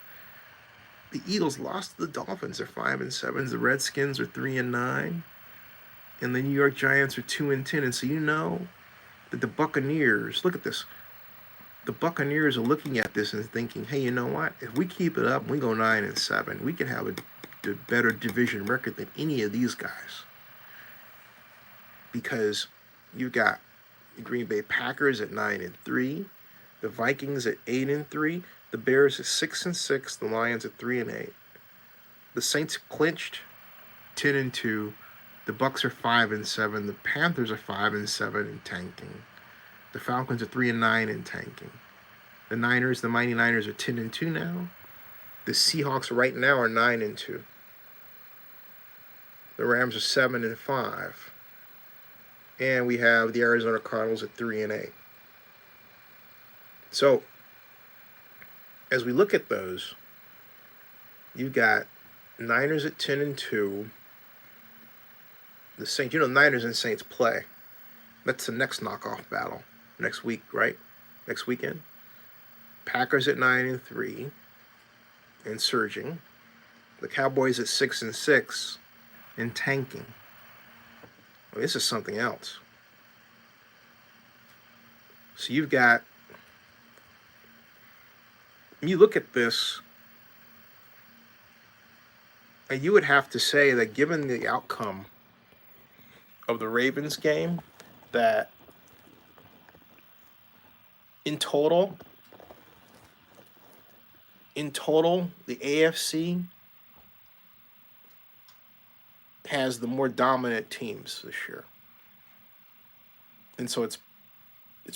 The Eagles lost to the Dolphins. They're 5-7. The Redskins are 3-9. And the New York Giants are 2-10. And so you know that the Buccaneers, look at this. The Buccaneers are looking at this and thinking, hey, you know what? If we keep it up, we go 9-7. We can have a better division record than any of these guys. Because you've got the Green Bay Packers at 9-3. The Vikings at 8-3. The Bears at 6-6. The Lions at 3-8. The Saints clinched 10-2. The Bucks are 5-7. The Panthers are 5-7 and tanking. The Falcons are 3-9 and tanking. The Niners, the mighty Niners, are 10-2 now. The Seahawks right now are 9-2. The Rams are 7-5. And we have the Arizona Cardinals at 3-8. So, as we look at those, you've got Niners at 10-2. The Saints, Niners and Saints play. That's the next knockoff battle next week, right? Next weekend. Packers at 9-3 and surging. The Cowboys at 6-6 and tanking. Well, this is something else. So you look at this, and you would have to say that given the outcome of the Ravens game, that in total, the AFC has the more dominant teams this year. And so it's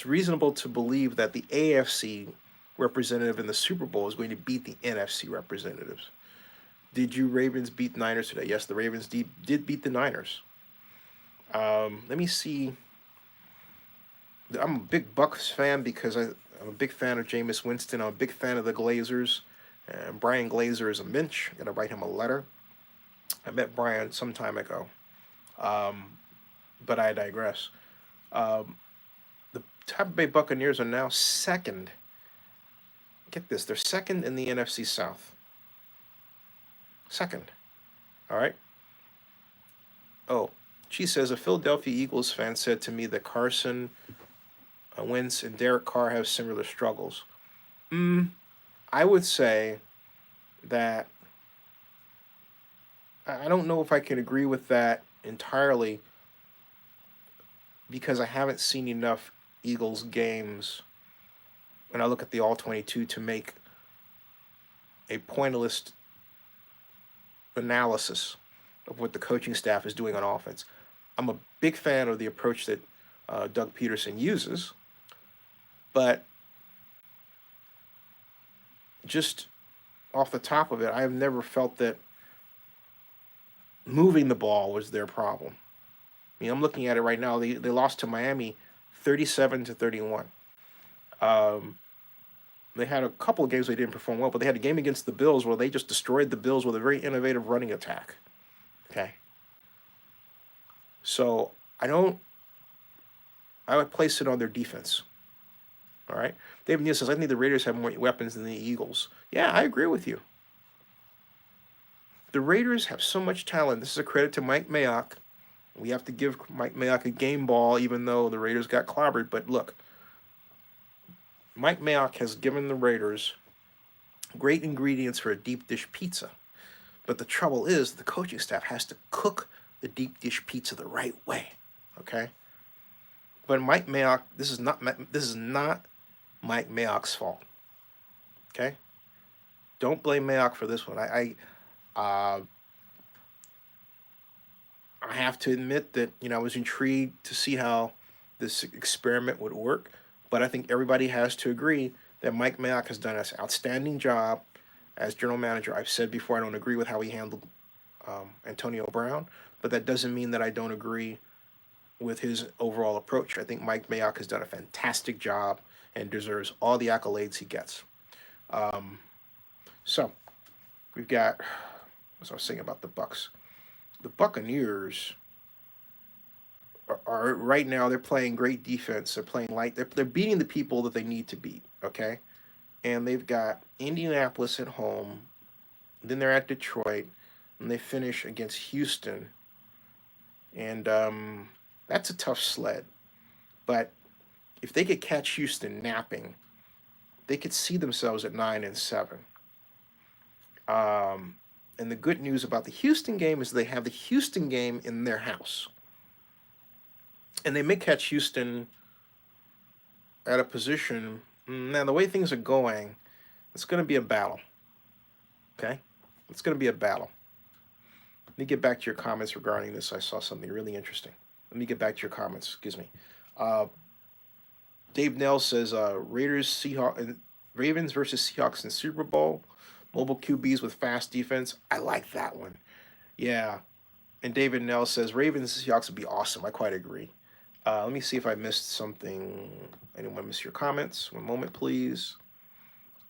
reasonable to believe that the AFC representative in the Super Bowl is going to beat the NFC representatives. Did you Ravens beat Niners today? Yes, the Ravens did beat the Niners. Let me see. I'm a big Bucs fan because I'm a big fan of Jameis Winston. I'm a big fan of the Glazers. And Brian Glazer is a minch. I'm going to write him a letter. I met Brian some time ago. But I digress. The Tampa Bay Buccaneers are now second. Get this. They're second in the NFC South. Second. All right? Oh, she says, a Philadelphia Eagles fan said to me that Carson Wentz and Derek Carr have similar struggles. I would say that I don't know if I can agree with that entirely because I haven't seen enough Eagles games when I look at the All-22 to make a pointillist analysis of what the coaching staff is doing on offense. I'm a big fan of the approach that Doug Peterson uses, but just off the top of it, I've never felt that moving the ball was their problem. I mean, I'm looking at it right now. They lost to Miami 37-31. They had a couple of games they didn't perform well, but they had a game against the Bills where they just destroyed the Bills with a very innovative running attack. Okay. So I would place it on their defense. All right. David Neal says, I think the Raiders have more weapons than the Eagles. Yeah, I agree with you. The Raiders have so much talent. This is a credit to Mike Mayock. We have to give Mike Mayock a game ball, even though the Raiders got clobbered. But look, Mike Mayock has given the Raiders great ingredients for a deep dish pizza. But the trouble is the coaching staff has to cook the deep dish pizza the right way. Okay? But Mike Mayock, this is not Mike Mayock's fault. Okay? Don't blame Mayock for this one. I have to admit that, I was intrigued to see how this experiment would work. But I think everybody has to agree that Mike Mayock has done an outstanding job as general manager. I've said before I don't agree with how he handled Antonio Brown, but that doesn't mean that I don't agree with his overall approach. I think Mike Mayock has done a fantastic job and deserves all the accolades he gets. So we've got, as I was saying about the Bucs. The Buccaneers are right now, they're playing great defense. They're playing light. They're beating the people that they need to beat, okay? And they've got Indianapolis at home. Then they're at Detroit. And they finish against Houston. And that's a tough sled. But if they could catch Houston napping, they could see themselves at 9-7. And the good news about the Houston game is they have the Houston game in their house. And they may catch Houston at a position. Now, the way things are going, It's going to be a battle. Okay? It's going to be a battle. Let me get back to your comments regarding this. I saw something really interesting. Let me get back to your comments. Excuse me. Uh, Dave Nell says Ravens versus Seahawks in Super Bowl. Mobile QBs with fast defense. I like that one. Yeah. And David Nell says Ravens and Seahawks would be awesome. I quite agree. Let me see if I missed something. Anyone miss your comments? One moment, please.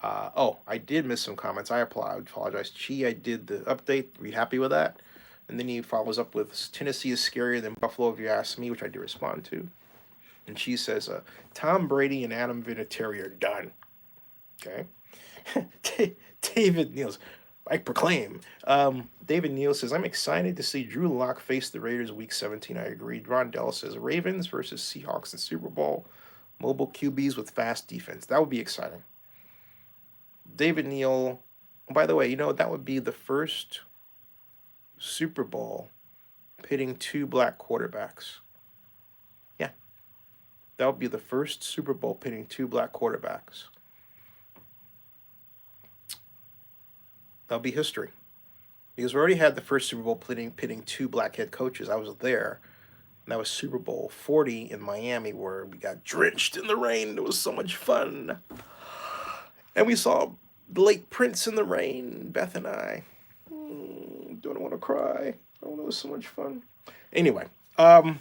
Oh, I did miss some comments. I apologize. I did the update. Are you happy with that? And then he follows up with Tennessee is scarier than Buffalo if you ask me, which I did respond to. And she says, Tom Brady and Adam Vinatieri are done. Okay. David Niels, I proclaim. David Neal says, I'm excited to see Drew Lock face the Raiders week 17. I agree. Rondell says, Ravens versus Seahawks in Super Bowl. Mobile QBs with fast defense. That would be exciting. David Neal, by the way, that would be the first Super Bowl pitting two black quarterbacks. Yeah. That would be the first Super Bowl pitting two black quarterbacks. That'll be history. Because we already had the first Super Bowl pitting two black head coaches. I was there. And that was Super Bowl 40 in Miami, where we got drenched in the rain. It was so much fun. And we saw the late Prince in the rain, Beth and I. Don't want to cry. Oh, that was so much fun. Anyway, Rondell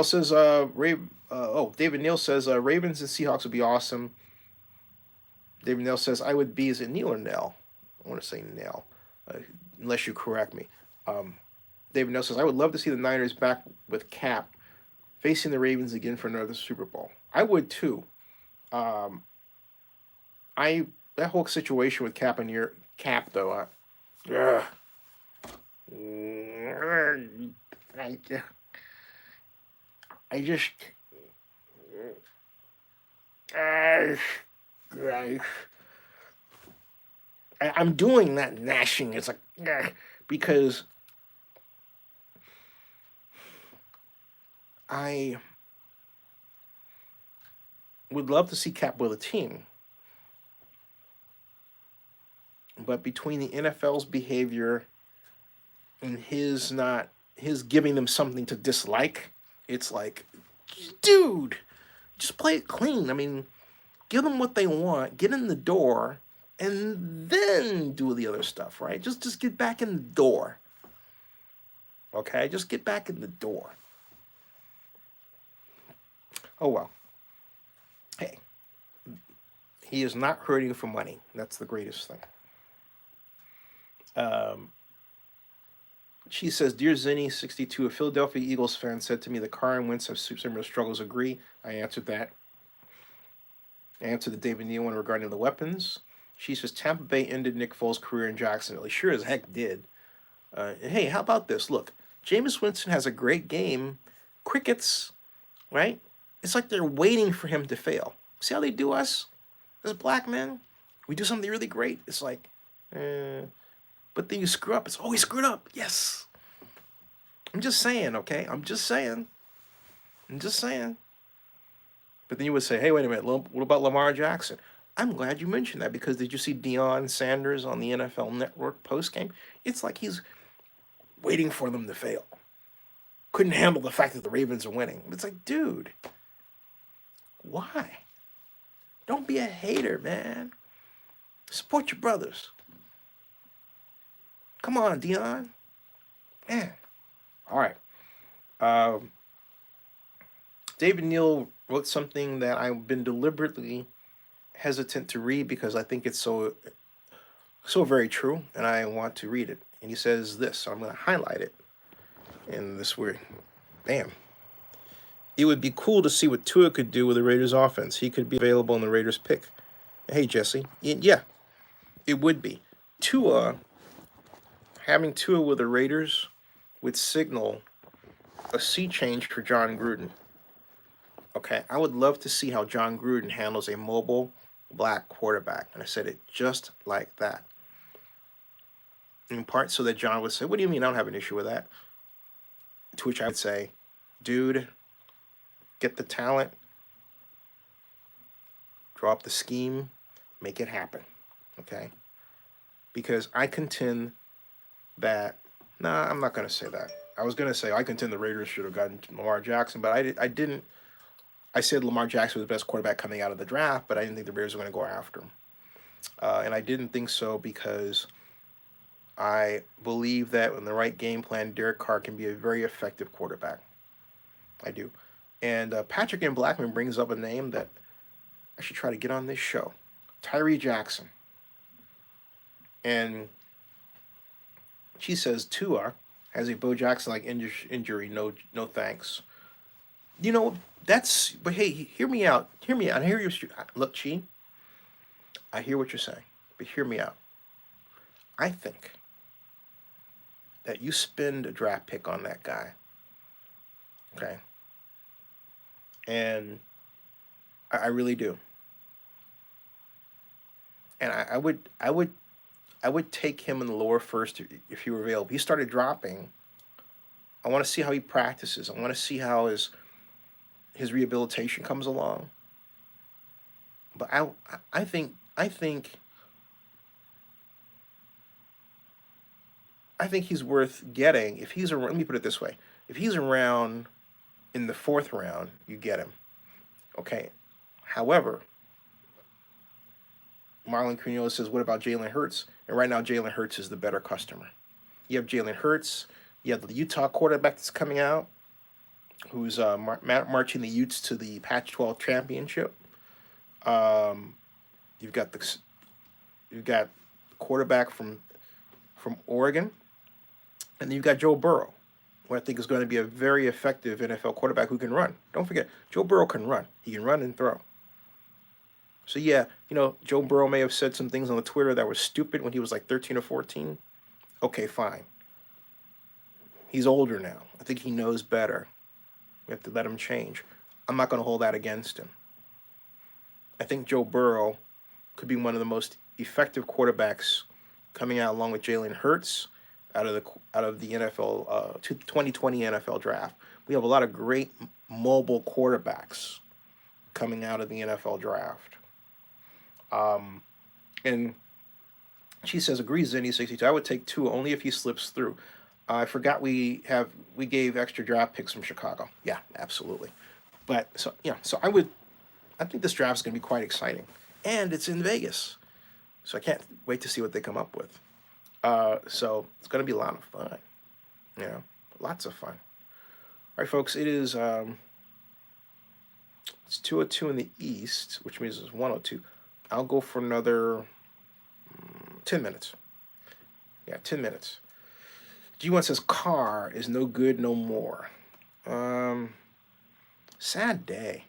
says, David Neal says, Ravens and Seahawks would be awesome. David Neal says, I would be, is it Neal or Nell? I want to say Nell, unless you correct me. David Neal says, I would love to see the Niners back with Cap facing the Ravens again for another Super Bowl. I would too. That whole situation with Cap and your Cap though, I just I'm doing that gnashing. It's like because I would love to see Cap with a team. But between the NFL's behavior and his giving them something to dislike, it's like, dude, just play it clean. I mean, give them what they want, get in the door, and then do the other stuff, right? Just get back in the door. Okay? Just get back in the door. Oh, well. Hey, he is not hurting for money. That's the greatest thing. She says, Dear Zinni62, a Philadelphia Eagles fan said to me, the Carr and Wentz have similar struggles. Agree. I answered that. I answered the David Neal one regarding the weapons. She says, Tampa Bay ended Nick Foles' career in Jacksonville. He sure as heck did. Hey, how about this? Look, Jameis Winston has a great game. Crickets, right? It's like they're waiting for him to fail. See how they do us as black men? We do something really great. It's like, but then you screw up. It's always screwed up. Yes. I'm just saying, okay? I'm just saying. But then you would say, hey, wait a minute. What about Lamar Jackson? I'm glad you mentioned that, because did you see Deion Sanders on the NFL Network postgame? It's like he's waiting for them to fail. Couldn't handle the fact that the Ravens are winning. It's like, dude, why? Don't be a hater, man. Support your brothers. Come on, Deion. Man. All right. David Neal wrote something that I've been deliberately hesitant to read because I think it's so very true, and I want to read it. And he says this, so I'm going to highlight it in this weird. Bam. It would be cool to see what Tua could do with the Raiders offense. He could be available in the Raiders pick. Hey, Jesse. Yeah, it would be. Having Tua with the Raiders would signal a sea change for John Gruden. Okay, I would love to see how John Gruden handles a mobile black quarterback. And I said it just like that. In part so that John would say, what do you mean I don't have an issue with that? To which I would say, dude, get the talent, draw up the scheme, make it happen, okay? Because I contend that, nah, I'm not going to say that. I was going to say I contend the Raiders should have gotten Lamar Jackson, but I didn't. I said Lamar Jackson was the best quarterback coming out of the draft, but I didn't think the Raiders were going to go after him. And I didn't think so because I believe that in the right game plan, Derek Carr can be a very effective quarterback. I do. And Patrick M. Blackman brings up a name that I should try to get on this show, Tyree Jackson. And she says Tua has a Bo Jackson-like injury. No thanks. You know, but hey, hear me out. Hear me out. I hear you. Look, Chi, I hear what you're saying, but hear me out. I think that you spend a draft pick on that guy, okay? And I really do. And I would take him in the lower first if he were available. He started dropping. I want to see how he practices. I want to see how his rehabilitation comes along. But I think he's worth getting if he's around. Let me put it this way: if he's around in the 4th round, you get him. Okay. However, Marlon Quinones says, "What about Jalen Hurts?" And right now, Jalen Hurts is the better customer. You have Jalen Hurts. You have the Utah quarterback that's coming out, who's marching the Utes to the Pac-12 championship. You've got the quarterback from Oregon, and then you've got Joe Burrow, who I think is going to be a very effective NFL quarterback who can run. Don't forget, Joe Burrow can run. He can run and throw. So yeah, Joe Burrow may have said some things on the Twitter that were stupid when he was like 13 or 14. Okay, fine. He's older now. I think he knows better. We have to let him change. I'm not going to hold that against him. I think Joe Burrow could be one of the most effective quarterbacks coming out, along with Jalen Hurts, out of the NFL 2020 NFL draft. We have a lot of great mobile quarterbacks coming out of the NFL draft. And she says, agrees, Zinni 62. I would take Tua only if he slips through. I forgot we gave extra draft picks from Chicago. Yeah, absolutely. But so I think this draft is going to be quite exciting, and it's in Vegas, so I can't wait to see what they come up with. So it's going to be a lot of fun. Lots of fun. All right, folks, it is it's 2:02 in the East, which means it's 1:02. I'll go for another 10 minutes. Yeah, 10 minutes. G1 says Carr is no good no more. Sad day.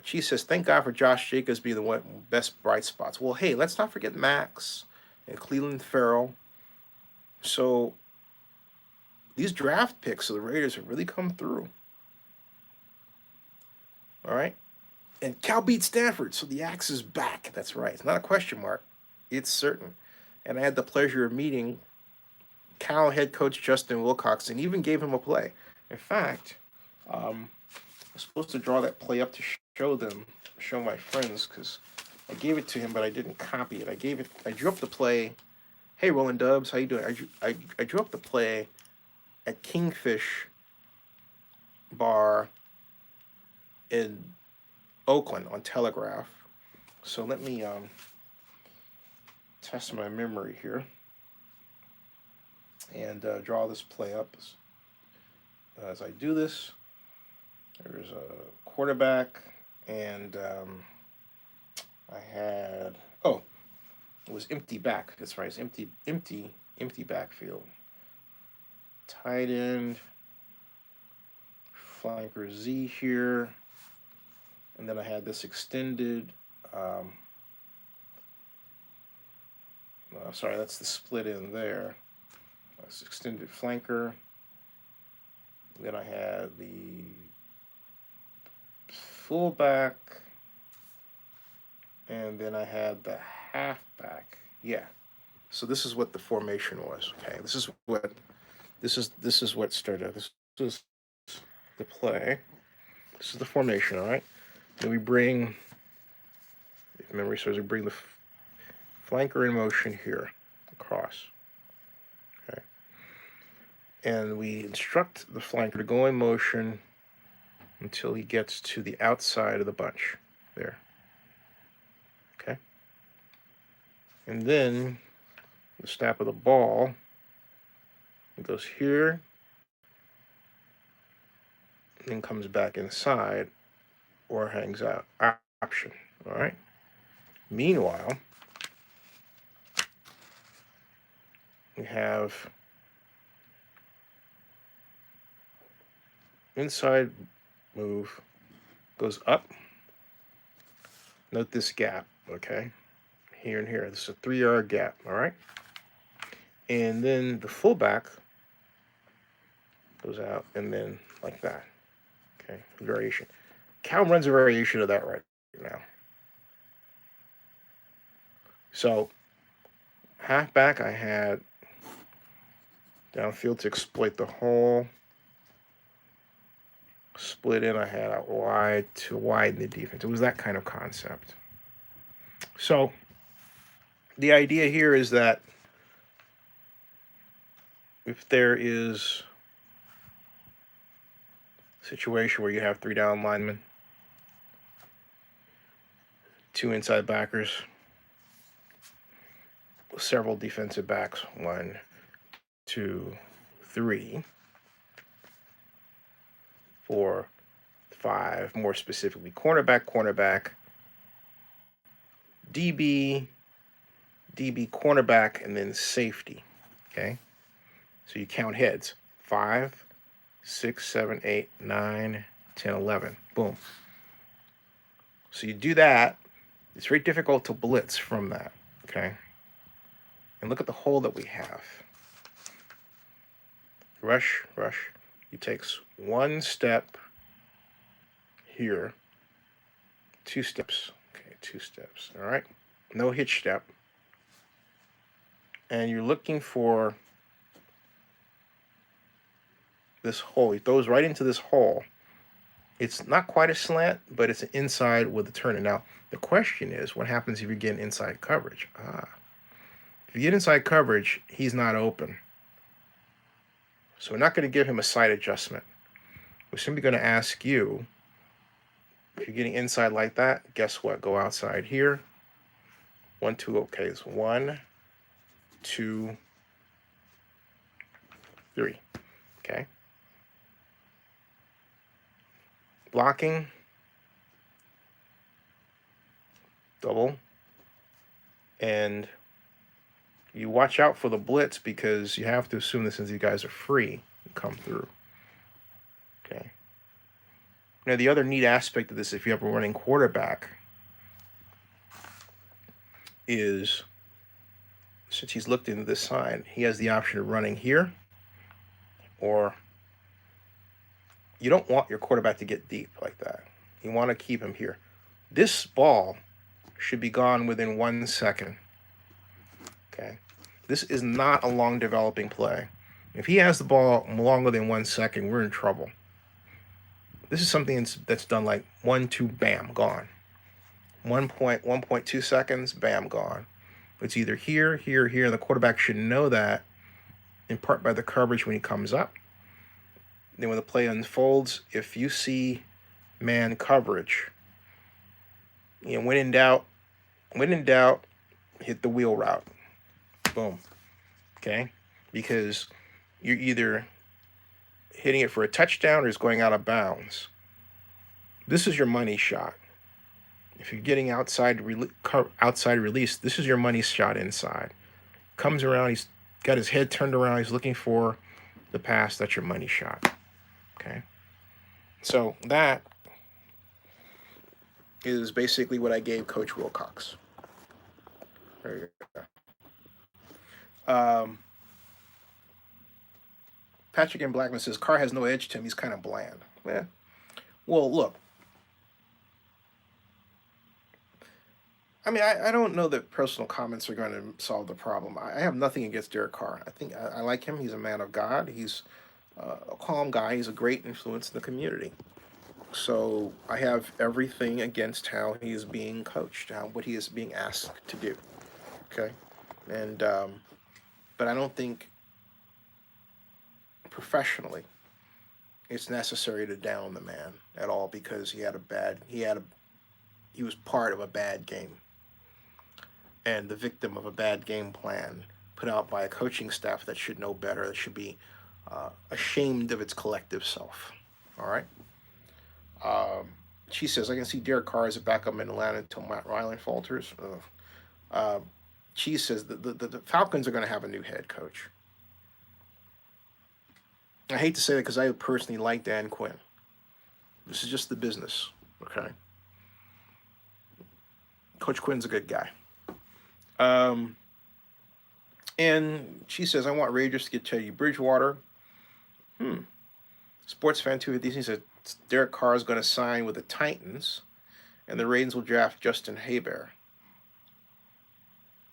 She says, thank God for Josh Jacobs being the best bright spots. Well, hey, let's not forget Max and Cleveland Farrell. So these draft picks of the Raiders have really come through. All right? And Cal beat Stanford, so the axe is back. That's right. It's not a question mark. It's certain. And I had the pleasure of meeting Cal head coach Justin Wilcox and even gave him a play. In fact, I'm supposed to draw that play up to show my friends, because I gave it to him, but I didn't copy it. I drew up the play. Hey, Roland Dubs, how you doing? I drew up the play at Kingfish Bar in Oakland on Telegraph. So let me test my memory here and draw this play up as I do this. There's a quarterback, and I had it was empty back. That's right, it's empty backfield. Tight end, flanker Z here, and then I had this extended. Sorry, that's the split in there. That's extended flanker. Then I had the fullback, and then I had the halfback. Yeah. So this is what the formation was. Okay. This is what started. This is the play. This is the formation. All right. Then we bring if memory serves, we bring the flanker in motion here, across. Okay. And we instruct the flanker to go in motion until he gets to the outside of the bunch. There. Okay. And then the snap of the ball, it goes here, and then comes back inside or hangs out. Option. All right. Meanwhile, we have inside move, goes up. Note this gap, okay? Here and here. This is a 3-yard gap, all right? And then the fullback goes out and then like that. Okay, variation. Cal runs a variation of that right now. So halfback, I had downfield to exploit the hole. Split in, I had out wide to widen the defense. It was that kind of concept. So the idea here is that if there is a situation where you have 3 down linemen, 2 inside backers, several defensive backs, 1, 2, 3, 4, 5, more specifically, cornerback, DB, cornerback, and then safety. Okay? So you count heads. 5, 6, 7, 8, 9, 10, 11. Boom. So you do that. It's very difficult to blitz from that. Okay? And look at the hole that we have. Rush. He takes 1 step here, 2 steps. Okay, 2 steps. All right. No hitch step. And you're looking for this hole. He throws right into this hole. It's not quite a slant, but it's an inside with a turn. And now the question is, what happens if you get inside coverage? If you get inside coverage, he's not open. So we're not going to give him a side adjustment. We're simply going to ask you, if you're getting inside like that, guess what? Go outside here. 1, 2, okay. It's 1, 2, 3. Okay. Blocking. Double. And you watch out for the blitz because you have to assume that since these guys are free, come through. Okay. Now, the other neat aspect of this, if you have a running quarterback, is since he's looked into this side, he has the option of running here, or you don't want your quarterback to get deep like that. You want to keep him here. This ball should be gone within 1 second. Okay. This is not a long developing play. If he has the ball longer than 1 second, we're in trouble. This is something that's done like 1, 2, bam, gone. 1.2 seconds, bam, gone. It's either here, and the quarterback should know that, in part by the coverage when he comes up. Then when the play unfolds, if you see man coverage, when in doubt, hit the wheel route. Boom. Okay? Because you're either hitting it for a touchdown or it's going out of bounds. This is your money shot. If you're getting outside release, this is your money shot inside. Comes around, he's got his head turned around, he's looking for the pass, that's your money shot. Okay? So that is basically what I gave Coach Wilcox. There you go. Patrick M. Blackman says Carr has no edge to him. He's kind of bland. Yeah. Well, look. I mean, I don't know that personal comments are going to solve the problem. I have nothing against Derek Carr. I think I like him. He's a man of God. He's a calm guy. He's a great influence in the community. So I have everything against how he is being coached, what he is being asked to do. Okay, and but I don't think professionally it's necessary to down the man at all because he was part of a bad game and the victim of a bad game plan put out by a coaching staff that should know better, that should be ashamed of its collective self. All right. Um, she says, I can see Derek Carr as a backup in Atlanta until Matt Ryan falters. Uh, she says the Falcons are going to have a new head coach. I hate to say that because I personally like Dan Quinn. This is just the business, okay? Coach Quinn's a good guy. Um, and she says, I want Raiders to get Teddy Bridgewater. Sports fan 250 says Derek Carr is going to sign with the Titans, and the Ravens will draft Justin Herbert.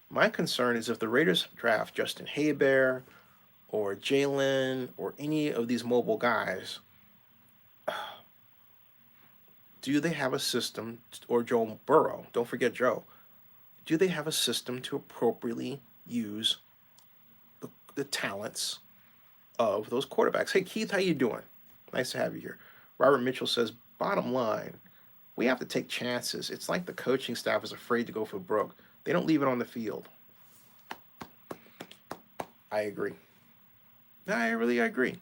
My concern is if the Raiders draft Justin Herbert or Jalen or any of these mobile guys, do they have a system, or Joe Burrow, don't forget Joe, do they have a system to appropriately use the talents of those quarterbacks? Hey, Keith, how you doing? Nice to have you here. Robert Mitchell says, bottom line, we have to take chances. It's like the coaching staff is afraid to go for broke. They don't leave it on the field. I agree. I agree.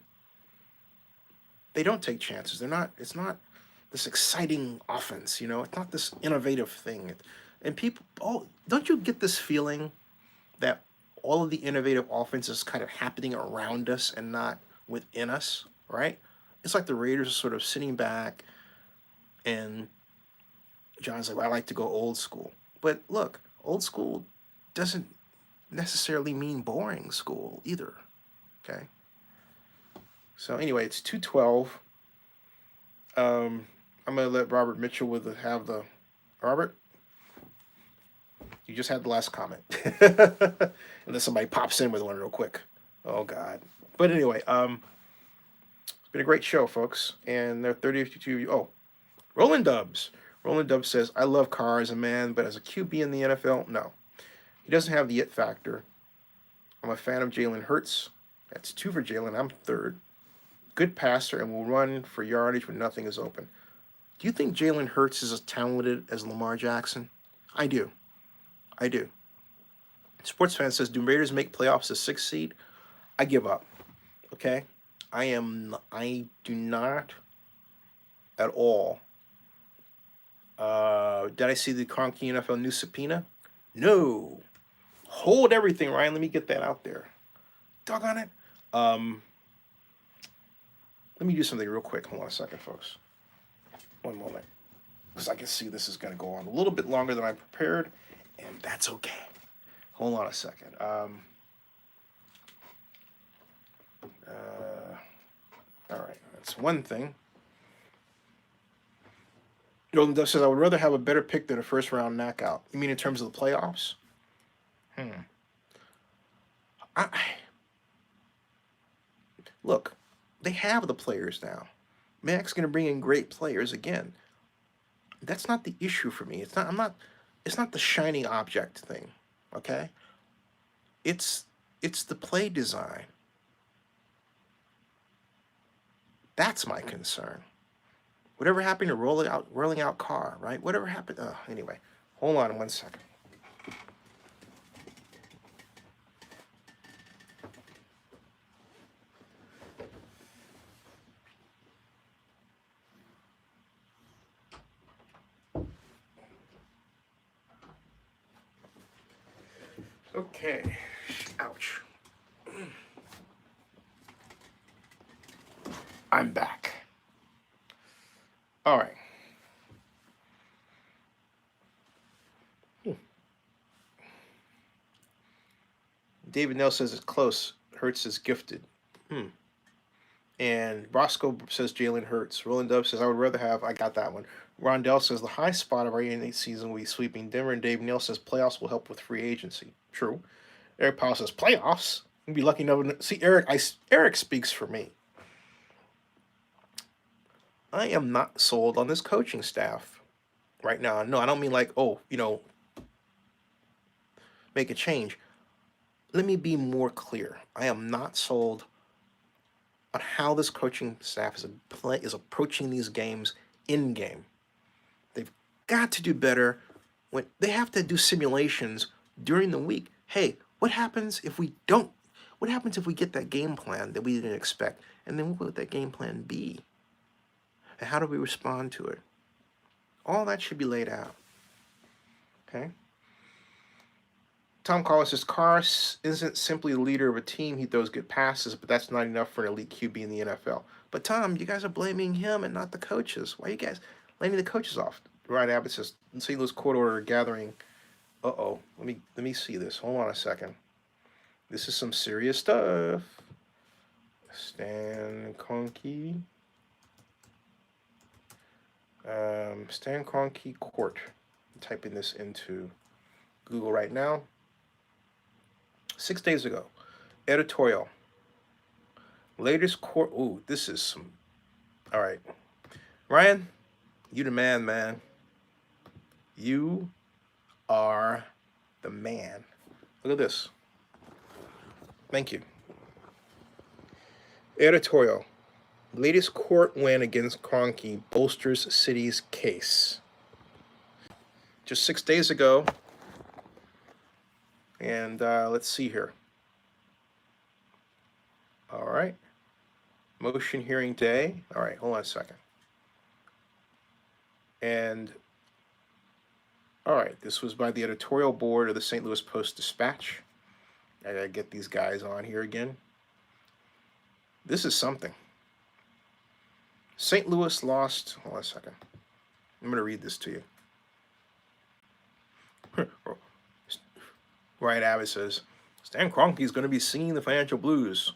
They don't take chances. It's not this exciting offense, It's not this innovative thing. And people, don't you get this feeling that all of the innovative offense is kind of happening around us and not within us, right? It's like the Raiders are sort of sitting back and John's like, well, I like to go old school. But look, old school doesn't necessarily mean boring school either, okay? So anyway, it's 2:12. I'm going to let Robert Mitchell have the... Robert? You just had the last comment. Unless somebody pops in with one real quick. Oh, God. But anyway, it's been a great show, folks. And they're 30-52. Oh, Roland Dubs. Roland Dubs says, I love Carr as a man, but as a QB in the NFL, no. He doesn't have the it factor. I'm a fan of Jalen Hurts. That's 2 for Jalen. I'm 3rd. Good passer and will run for yardage when nothing is open. Do you think Jalen Hurts is as talented as Lamar Jackson? I do. Sports fan says, do Raiders make playoffs as 6th seed? I give up. Okay? I do not at all. Did I see the Cronky NFL news subpoena? No. Hold everything, Ryan. Let me get that out there. Doggone it. Let me do something real quick. Hold on a second, folks. One moment. Because I can see this is going to go on a little bit longer than I prepared, and that's okay. Hold on a second. All right, that's one thing. Golden Dove says, I would rather have a better pick than a first-round knockout. You mean in terms of the playoffs? Look, they have the players now. Mac's going to bring in great players again. That's not the issue for me. It's not the shining object thing, okay? It's the play design. That's my concern. Whatever happened to rolling out Carr, right? Whatever happened? Anyway, hold on 1 second. Okay. Ouch. I'm back. All right. David Nell says it's close. Hurts is gifted. And Roscoe says Jalen Hurts. Roland Dove says I would rather have. I got that one. Rondell says the high spot of our NBA season will be sweeping Denver. And Dave Neal says playoffs will help with free agency. True. Eric Powell says playoffs. We'll be lucky enough. See, Eric speaks for me. I am not sold on this coaching staff right now. No, I don't mean like, oh, make a change. Let me be more clear. I am not sold on how this coaching staff is approaching these games in game. They've got to do better when they have to do simulations during the week. Hey, what happens if we don't? What happens if we get that game plan that we didn't expect? And then what would that game plan be? And how do we respond to it? All that should be laid out. Okay? Tom Collins says Carr isn't simply the leader of a team. He throws good passes, but that's not enough for an elite QB in the NFL. But Tom, you guys are blaming him and not the coaches. Why are you guys blaming the coaches off? Ryan Abbott says St. Louis court order gathering. Uh-oh. Let me see this. Hold on a second. This is some serious stuff. Stan Kroenke. Stan Kroenke court. I'm typing this into Google right now. 6 days ago. Editorial. Latest court. Ooh, this is some. All right. Ryan, you the man. You are the man. Look at this. Thank you. Editorial. Latest court win against Kroenke bolsters city's case. Just 6 days ago. And let's see here. All right. Motion hearing day. All right, hold on a second. And all right, this was by the editorial board of the St. Louis Post-Dispatch. I gotta get these guys on here again. This is something. St. Louis lost. Hold on a second. I'm gonna read this to you. Ryan Abbott says Stan Kroenke is gonna be singing the financial blues.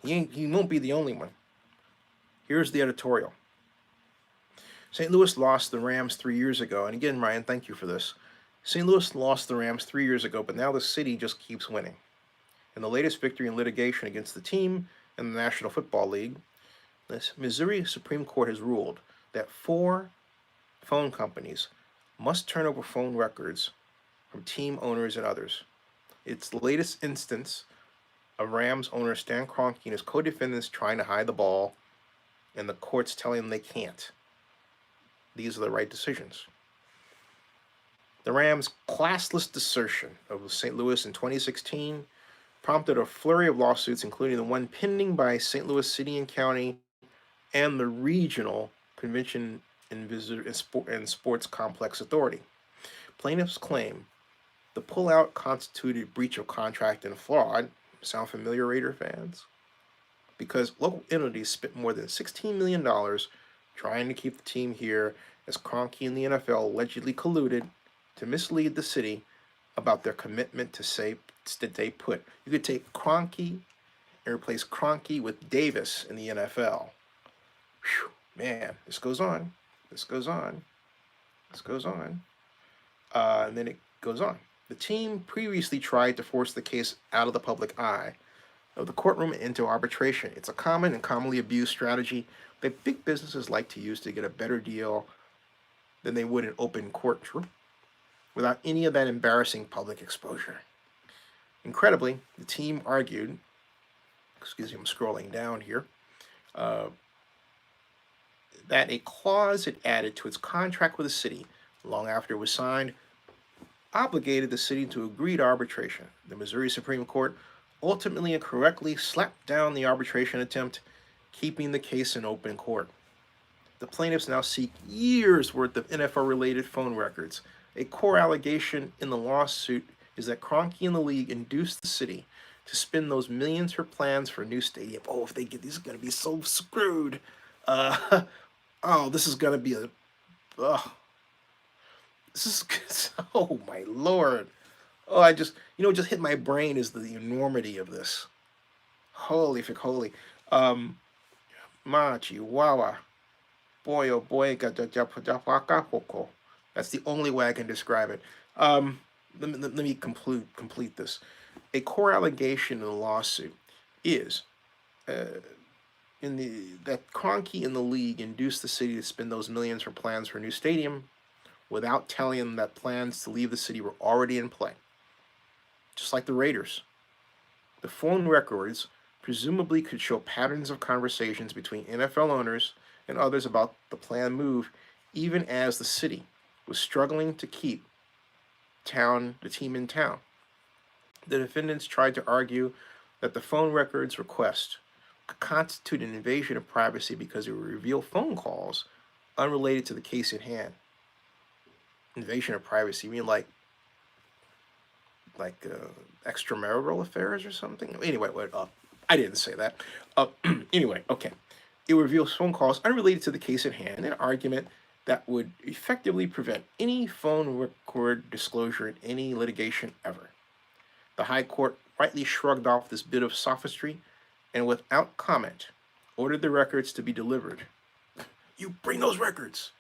He won't be the only one. Here's the editorial. St. Louis lost the Rams 3 years ago. And again, Ryan, thank you for this. St. Louis lost the Rams 3 years ago, but now the city just keeps winning. In the latest victory in litigation against the team and the National Football League, the Missouri Supreme Court has ruled that 4 phone companies must turn over phone records from team owners and others. It's the latest instance of Rams owner Stan Kroenke and his co-defendants trying to hide the ball, and the courts telling them they can't. These are the right decisions. The Rams' classless desertion of St. Louis in 2016 prompted a flurry of lawsuits, including the one pending by St. Louis City and County and the Regional Convention and Sports Complex Authority. Plaintiffs claim the pullout constituted breach of contract and fraud. Sound familiar, Raider fans? Because local entities spent more than $16 million trying to keep the team here as Kroenke and the NFL allegedly colluded to mislead the city about their commitment to stay put. You could take Kroenke and replace Kroenke with Davis in the NFL. Whew, man, this goes on. And then it goes on. The team previously tried to force the case out of the public eye of the courtroom into arbitration. It's a common and commonly abused strategy that big businesses like to use to get a better deal than they would in open court, without any of that embarrassing public exposure. Incredibly, the team argued, I'm scrolling down here, that a clause it added to its contract with the city long after it was signed obligated the city to agree to arbitration. The Missouri Supreme Court ultimately and correctly slapped down the arbitration attempt, keeping the case in open court. The plaintiffs now seek years' worth of NFL-related phone records. A core allegation in the lawsuit is that Kroenke and the league induced the city to spend those millions for plans for a new stadium. Oh, if they get these, are going to be so screwed. This is going to be oh my Lord. Oh, just hit my brain is the enormity of this. Holy. Chihuahua. Boy, oh boy, that's the only way I can describe it. Let me complete this. A core allegation in the lawsuit is that Kroenke and the league induced the city to spend those millions for plans for a new stadium without telling them that plans to leave the city were already in play. Just like the Raiders. The phone records presumably could show patterns of conversations between NFL owners and others about the planned move, even as the city was struggling to keep the team in town. The defendants tried to argue that the phone records request could constitute an invasion of privacy because it would reveal phone calls unrelated to the case at hand. Invasion of privacy, you mean like extramarital affairs or something? Anyway, I didn't say that. Anyway, okay. It reveals phone calls unrelated to the case at hand, an argument that would effectively prevent any phone record disclosure in any litigation ever. The High Court rightly shrugged off this bit of sophistry and, without comment, ordered the records to be delivered. You bring those records!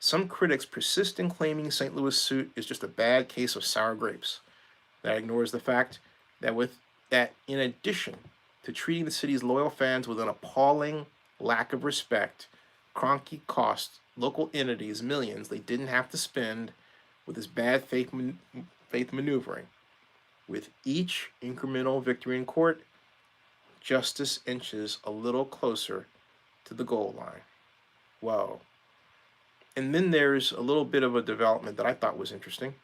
Some critics persist in claiming St. Louis' suit is just a bad case of sour grapes. That ignores the fact that in addition to treating the city's loyal fans with an appalling lack of respect, Kroenke cost local entities millions they didn't have to spend with his bad faith maneuvering. With each incremental victory in court, justice inches a little closer to the goal line. Whoa. And then there's a little bit of a development that I thought was interesting.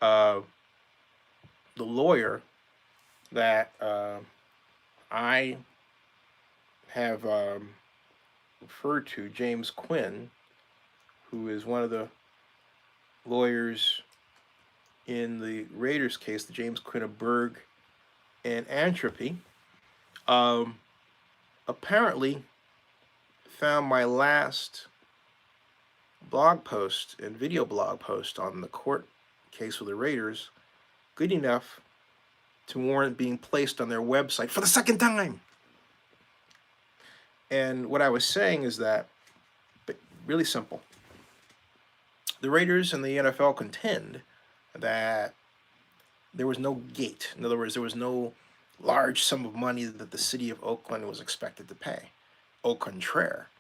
The lawyer that I have referred to, James Quinn, who is one of the lawyers in the Raiders case, the James Quinn of Berg and Entropy, apparently found my last blog post and video blog post on the court case with the Raiders good enough to warrant being placed on their website for the second time. And what I was saying is that, really simple. The Raiders and the NFL contend that there was no gate. In other words, there was no large sum of money that the city of Oakland was expected to pay. Au contraire,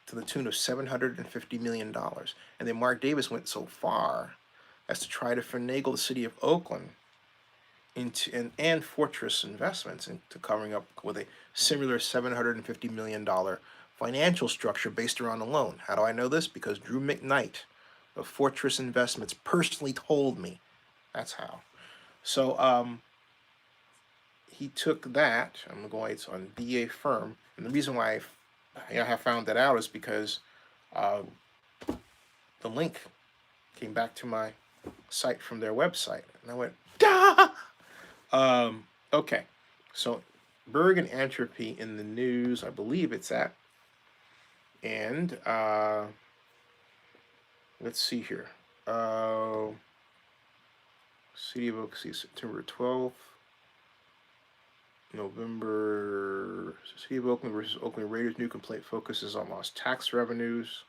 to the tune of $750 million. And then Mark Davis went so far as to try to finagle the city of Oakland and Fortress Investments into covering up with a similar $750 million financial structure based around a loan. How do I know this? Because Drew McKnight of Fortress Investments personally told me. That's how. So he took that. I'm going, it's on DA Firm. And the reason why I have found that out is because the link came back to my site from their website. And I went, duh! Okay. So Berg and Entropy in the news, I believe it's at. And let's see here. City of Oakland, September 12th. November, City of Oakland versus Oakland Raiders. New complaint focuses on lost tax revenues.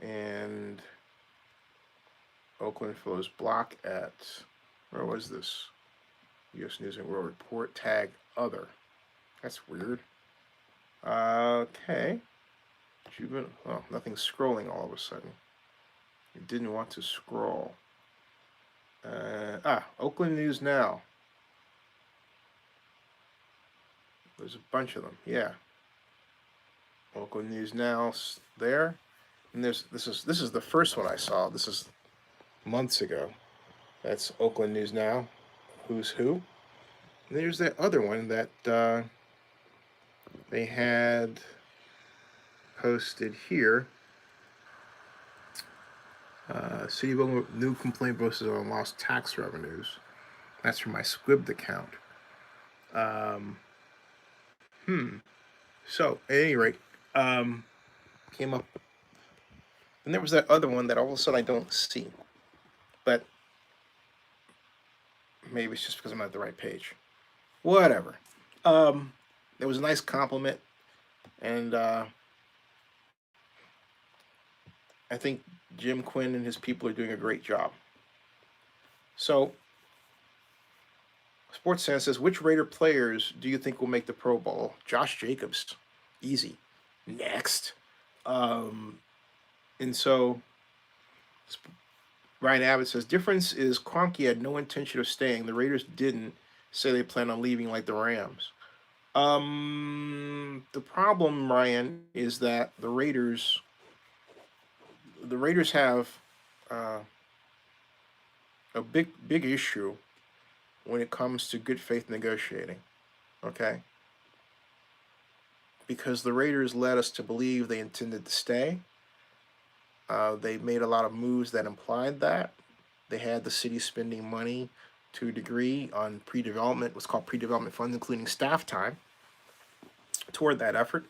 And Oakland flows block at, where was this? U.S. News and World Report, tag other. That's weird. Okay. Oh, nothing's scrolling all of a sudden. It didn't want to scroll. Oakland News Now. There's a bunch of them. Yeah. Oakland News Now there. And this is the first one I saw. This is months ago. That's Oakland News Now. Who's who? And there's that other one that they had posted here. City of Oakland new complaint versus on lost tax revenues. That's from my Squibbed account. So at any rate, came up, and there was that other one that all of a sudden I don't see, but maybe it's just because I'm at the right page. Whatever. There was a nice compliment, and I think Jim Quinn and his people are doing a great job. So Sports Center says, which Raider players do you think will make the Pro Bowl? Josh Jacobs, easy. Next, um, and so Ryan Abbott says, difference is Kroenke had no intention of staying. The Raiders didn't say they plan on leaving like the Rams. The problem, Ryan, is that the Raiders have uh, a big issue when it comes to good faith negotiating. Okay, because the Raiders led us to believe they intended to stay. They made a lot of moves that implied that. They had the city spending money to a degree on pre-development, what's called pre-development funds, including staff time, toward that effort,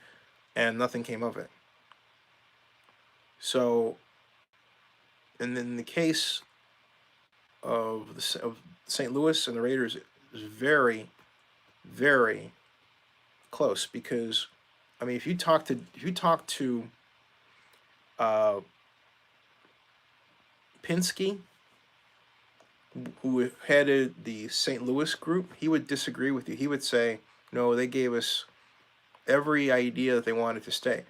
and nothing came of it. So, and in the case of St. Louis and the Raiders, it was very, very close because, I mean, if you talk to uh, Pinsky, who headed the St. Louis group, he would disagree with you. He would say, no, they gave us every idea that they wanted to stay.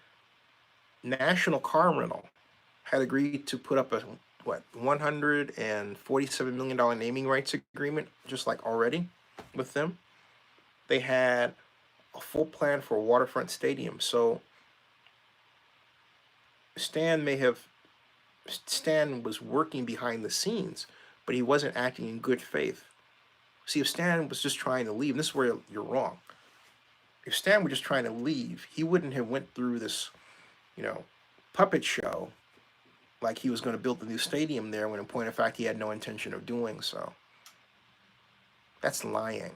National Car Rental had agreed to put up a $147 million naming rights agreement, just like already with them. They had a full plan for a waterfront stadium. So Stan may have Stan was working behind the scenes, but he wasn't acting in good faith. See, if Stan was just trying to leave, and this is where you're wrong. If Stan were just trying to leave, he wouldn't have went through this, you know, puppet show like he was going to build the new stadium there when in point of fact he had no intention of doing so. That's lying.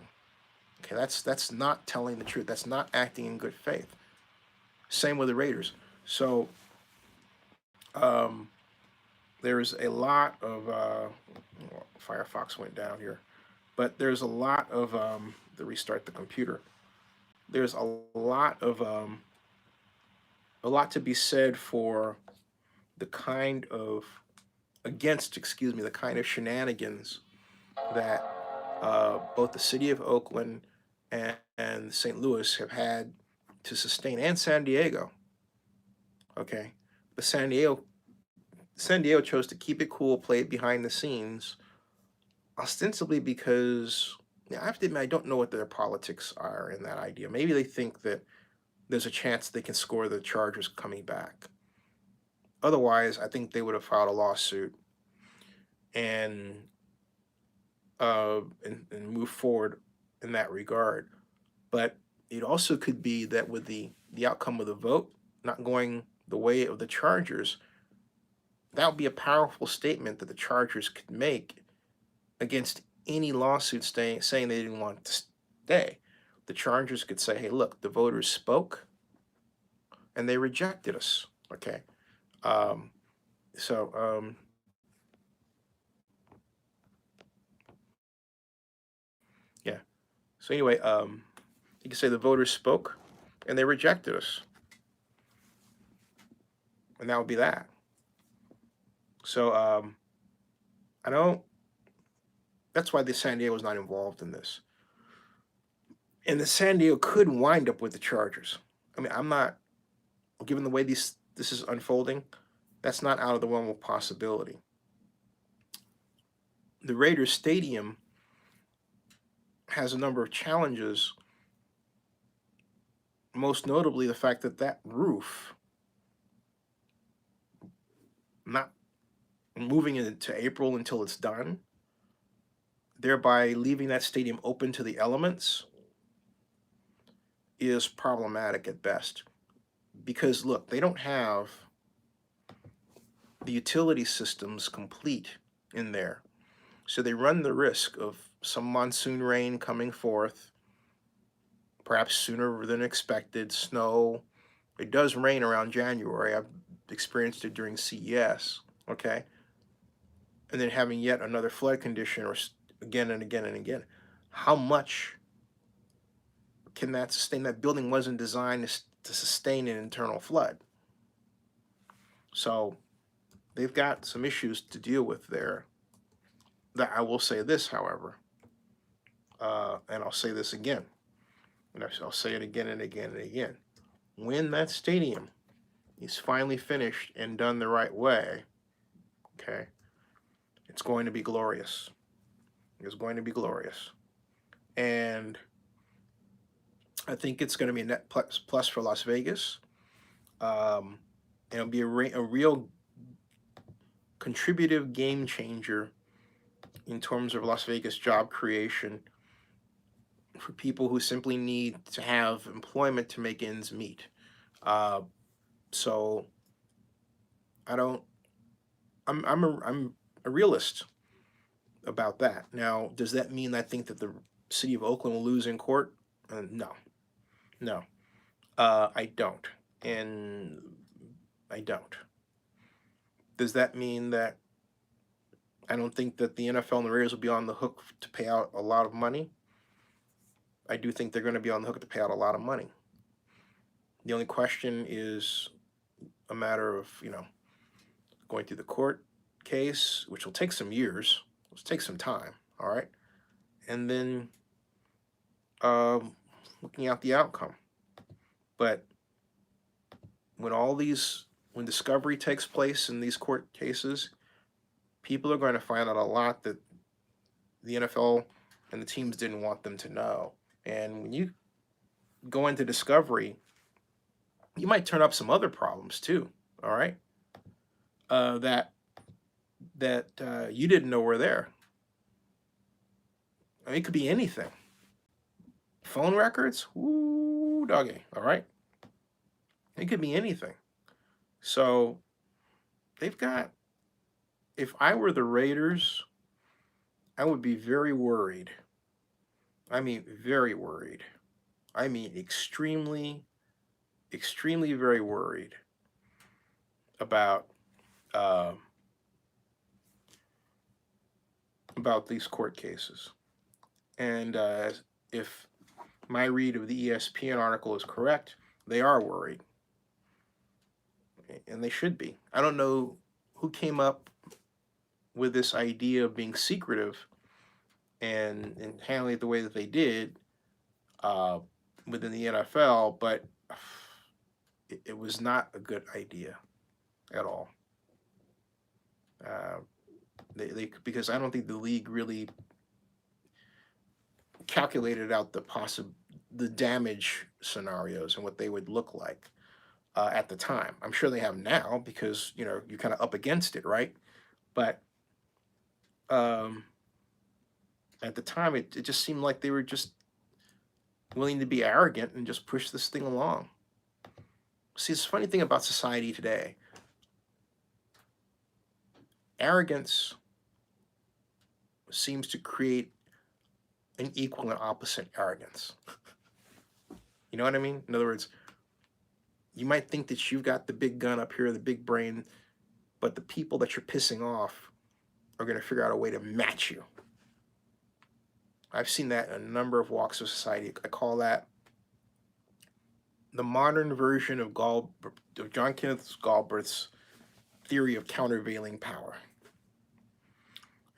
Okay, that's not telling the truth. That's not acting in good faith. Same with the Raiders. So um, there's a lot of Firefox went down here, but there's a lot of to restart the computer. There's a lot to be said for the kind of the kind of shenanigans that both the city of Oakland and St. Louis have had to sustain, and San Diego. Okay, but San Diego chose to keep it cool, play it behind the scenes, ostensibly because I have to admit I don't know what their politics are in that idea. Maybe they think that there's a chance they can score the Chargers coming back. Otherwise, I think they would have filed a lawsuit and and move forward in that regard. But it also could be that with the outcome of the vote not going the way of the Chargers, that would be a powerful statement that the Chargers could make against any lawsuit saying they didn't want to stay. The Chargers could say, "Hey, look, the voters spoke, and they rejected us." Okay, um, so yeah. So anyway, you can say the voters spoke, and they rejected us, and that would be that. So I don't. That's why the San Diego was not involved in this, and the San Diego could wind up with the Chargers. I mean, I'm not given the way this is unfolding. That's not out of the realm of possibility. The Raiders Stadium has a number of challenges, most notably the fact that that roof, not moving into April until it's done, thereby leaving that stadium open to the elements, is problematic at best. Because look, they don't have the utility systems complete in there. So they run the risk of some monsoon rain coming forth, perhaps sooner than expected, snow. It does rain around January. I've experienced it during CES, okay? And then having yet another flood condition or again and again and again. How much can that sustain? That building wasn't designed to sustain an internal flood. So they've got some issues to deal with there. That I will say this, however. and I'll say this again, and I'll say it again and again and again. When that stadium is finally finished and done the right way, okay, it's going to be glorious. It's going to be glorious. And I think it's going to be a net plus for Las Vegas. It'll be a real contributive game changer in terms of Las Vegas job creation for people who simply need to have employment to make ends meet. So I don't. I'm a realist about that. Now, does that mean I think that the city of Oakland will lose in court? No, no, I don't, and I don't. Does that mean that I don't think that the NFL and the Raiders will be on the hook to pay out a lot of money? I do think they're going to be on the hook to pay out a lot of money. The only question is a matter of, going through the court case, which will take some years. It'll take some time, all right? And then looking at the outcome. But when discovery takes place in these court cases, people are going to find out a lot that the NFL and the teams didn't want them to know. And when you go into discovery, you might turn up some other problems too, all right? That you didn't know were there. I mean, it could be anything. Phone records, ooh, doggy, all right? It could be anything. So they've got, if I were the Raiders, I would be very worried. I mean, very worried. I mean, extremely, extremely very worried about these court cases. And if my read of the ESPN article is correct, they are worried. And they should be. I don't know who came up with this idea of being secretive and handling it the way that they did within the NFL, but it was not a good idea at all. Because I don't think the league really calculated out the damage scenarios and what they would look like at the time. I'm sure they have now because you're kind of up against it, right? But at the time, it just seemed like they were just willing to be arrogant and just push this thing along. See, it's a funny thing about society today. Arrogance seems to create an equal and opposite arrogance. You know what I mean? In other words, you might think that you've got the big gun up here, the big brain, but the people that you're pissing off are going to figure out a way to match you. I've seen that in a number of walks of society. I call that the modern version of John Kenneth Galbraith's theory of countervailing power.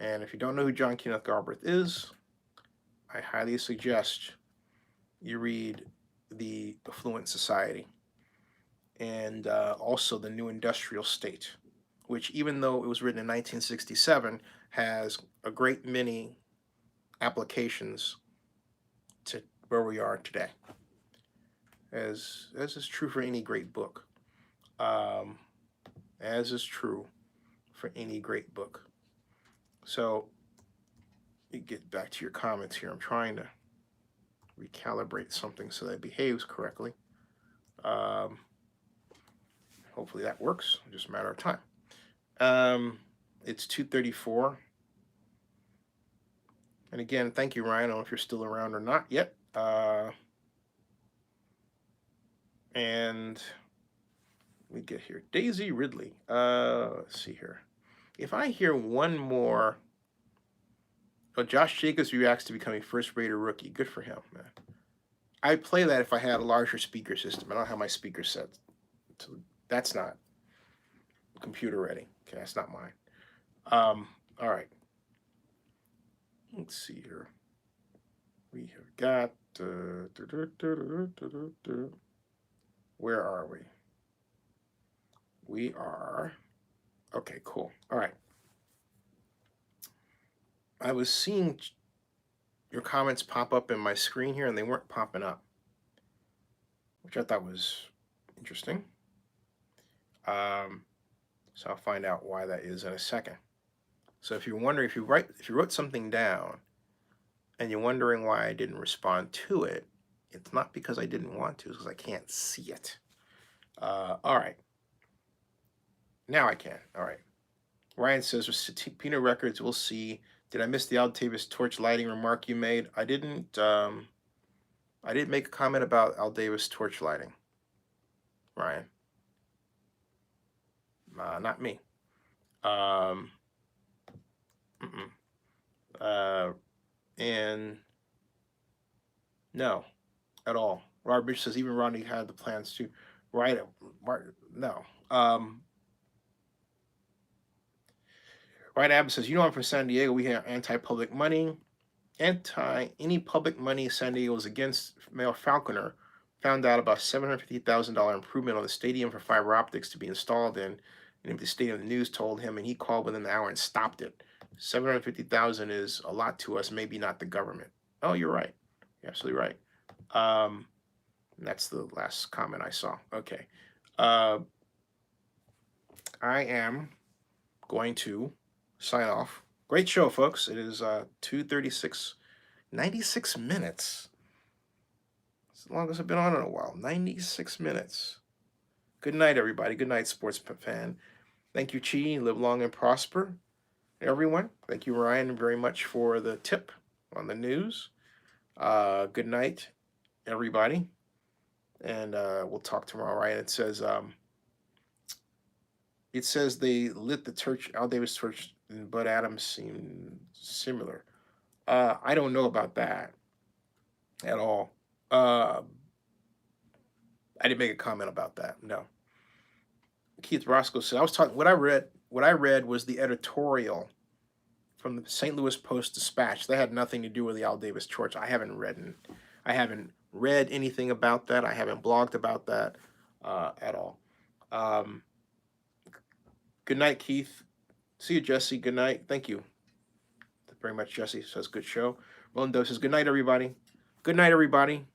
And if you don't know who John Kenneth Galbraith is, I highly suggest you read The Affluent Society and also The New Industrial State, which, even though it was written in 1967, has a great many applications to where we are today, as is true for any great book. As is true for any great book. So, you get back to your comments here. I'm trying to recalibrate something so that it behaves correctly. Hopefully that works. Just a matter of time. It's 2:34. And again, thank you, Ryan. I don't know if you're still around or not yet. And we get here. Daisy Ridley. Let's see here. If I hear one more... Oh, Josh Jacobs reacts to becoming first Raider rookie. Good for him, man. I'd play that if I had a larger speaker system. I don't have my speaker set. That's not computer ready. Okay, that's not mine. All right. Let's see here. We have got. Where are we? We are. Okay, cool. All right. I was seeing your comments pop up in my screen here, and they weren't popping up, which I thought was interesting. So I'll find out why that is in a second. So if you're wondering, if you wrote something down, and you're wondering why I didn't respond to it, it's not because I didn't want to, it's because I can't see it. All right. Now I can. All right. Ryan says, with Subpoena Records, we'll see. Did I miss the Al Davis torch lighting remark you made? I didn't make a comment about Al Davis torch lighting, Ryan. Not me. And no, at all. Robert Rich says even Rodney had the plans to write it. No. Ryan Abbott says, I'm from San Diego. We have anti-public money. Any public money San Diego was against. Mayor Falconer found out about $750,000 improvement on the stadium for fiber optics to be installed in. And the stadium, the news told him, and he called within an hour and stopped it. $750,000 is a lot to us, maybe not the government. Oh, you're right. You're absolutely right. That's the last comment I saw. Okay. I am going to sign off. Great show, folks. It is 2:36, 96 minutes. It's the longest I've been on in a while. 96 minutes. Good night, everybody. Good night, sports fan. Thank you, Chi. Live long and prosper, everyone. Thank you, Ryan, very much for the tip on the news. Good night, everybody. And we'll talk tomorrow, Ryan. It says they lit the torch. Al Davis torch and Bud Adams seem similar. I don't know about that at all. I didn't make a comment about that. No. Keith Roscoe said I was talking. What I read was the editorial from the St. Louis Post-Dispatch. That had nothing to do with the Al Davis torch. I haven't read anything about that. I haven't blogged about that at all. Good night, Keith. See you, Jesse. Good night. Thank you very much, Jesse. Says good show. Roland says good night, everybody. Good night, everybody.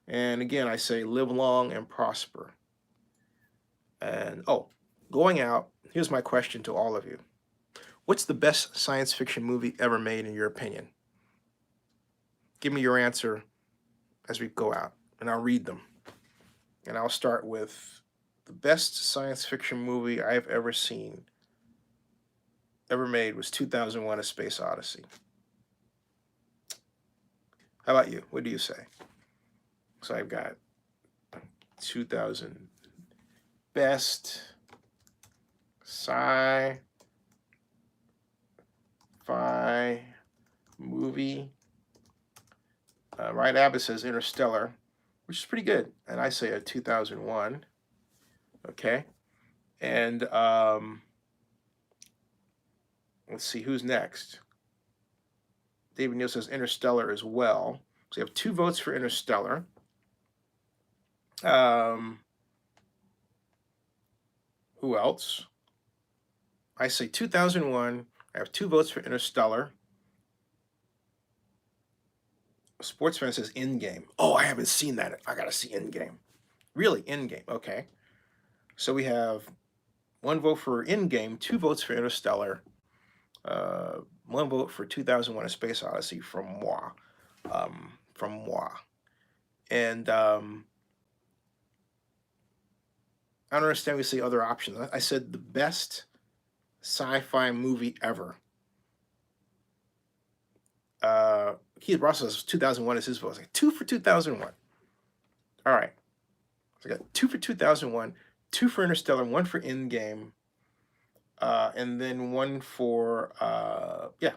And again, I say live long and prosper. And going out, here's my question to all of you. What's the best science fiction movie ever made in your opinion? Give me your answer as we go out, and I'll read them. And I'll start with the best science fiction movie I've ever made was 2001: A Space Odyssey. How about you? What do you say? So I've got 2000 best sci-fi movie. Ryan Abbott says Interstellar, which is pretty good, and I say a 2001. Okay, and let's see who's next. David Neal says Interstellar as well. So you have 2 votes for Interstellar. Who else? I say 2001. I have 2 votes for Interstellar. A sports fan says Endgame. Oh, I haven't seen that. I gotta see Endgame. Really, Endgame. Okay. So we have 1 vote for Endgame, 2 votes for Interstellar, 1 vote for 2001: A Space Odyssey from moi. And I don't understand. We say other options. I said the best sci-fi movie ever. Keith Russell says 2001 is his vote. I was like 2 for 2001. All right. So I got 2 for 2001, 2 for Interstellar, 1 for Endgame, and then 1 for there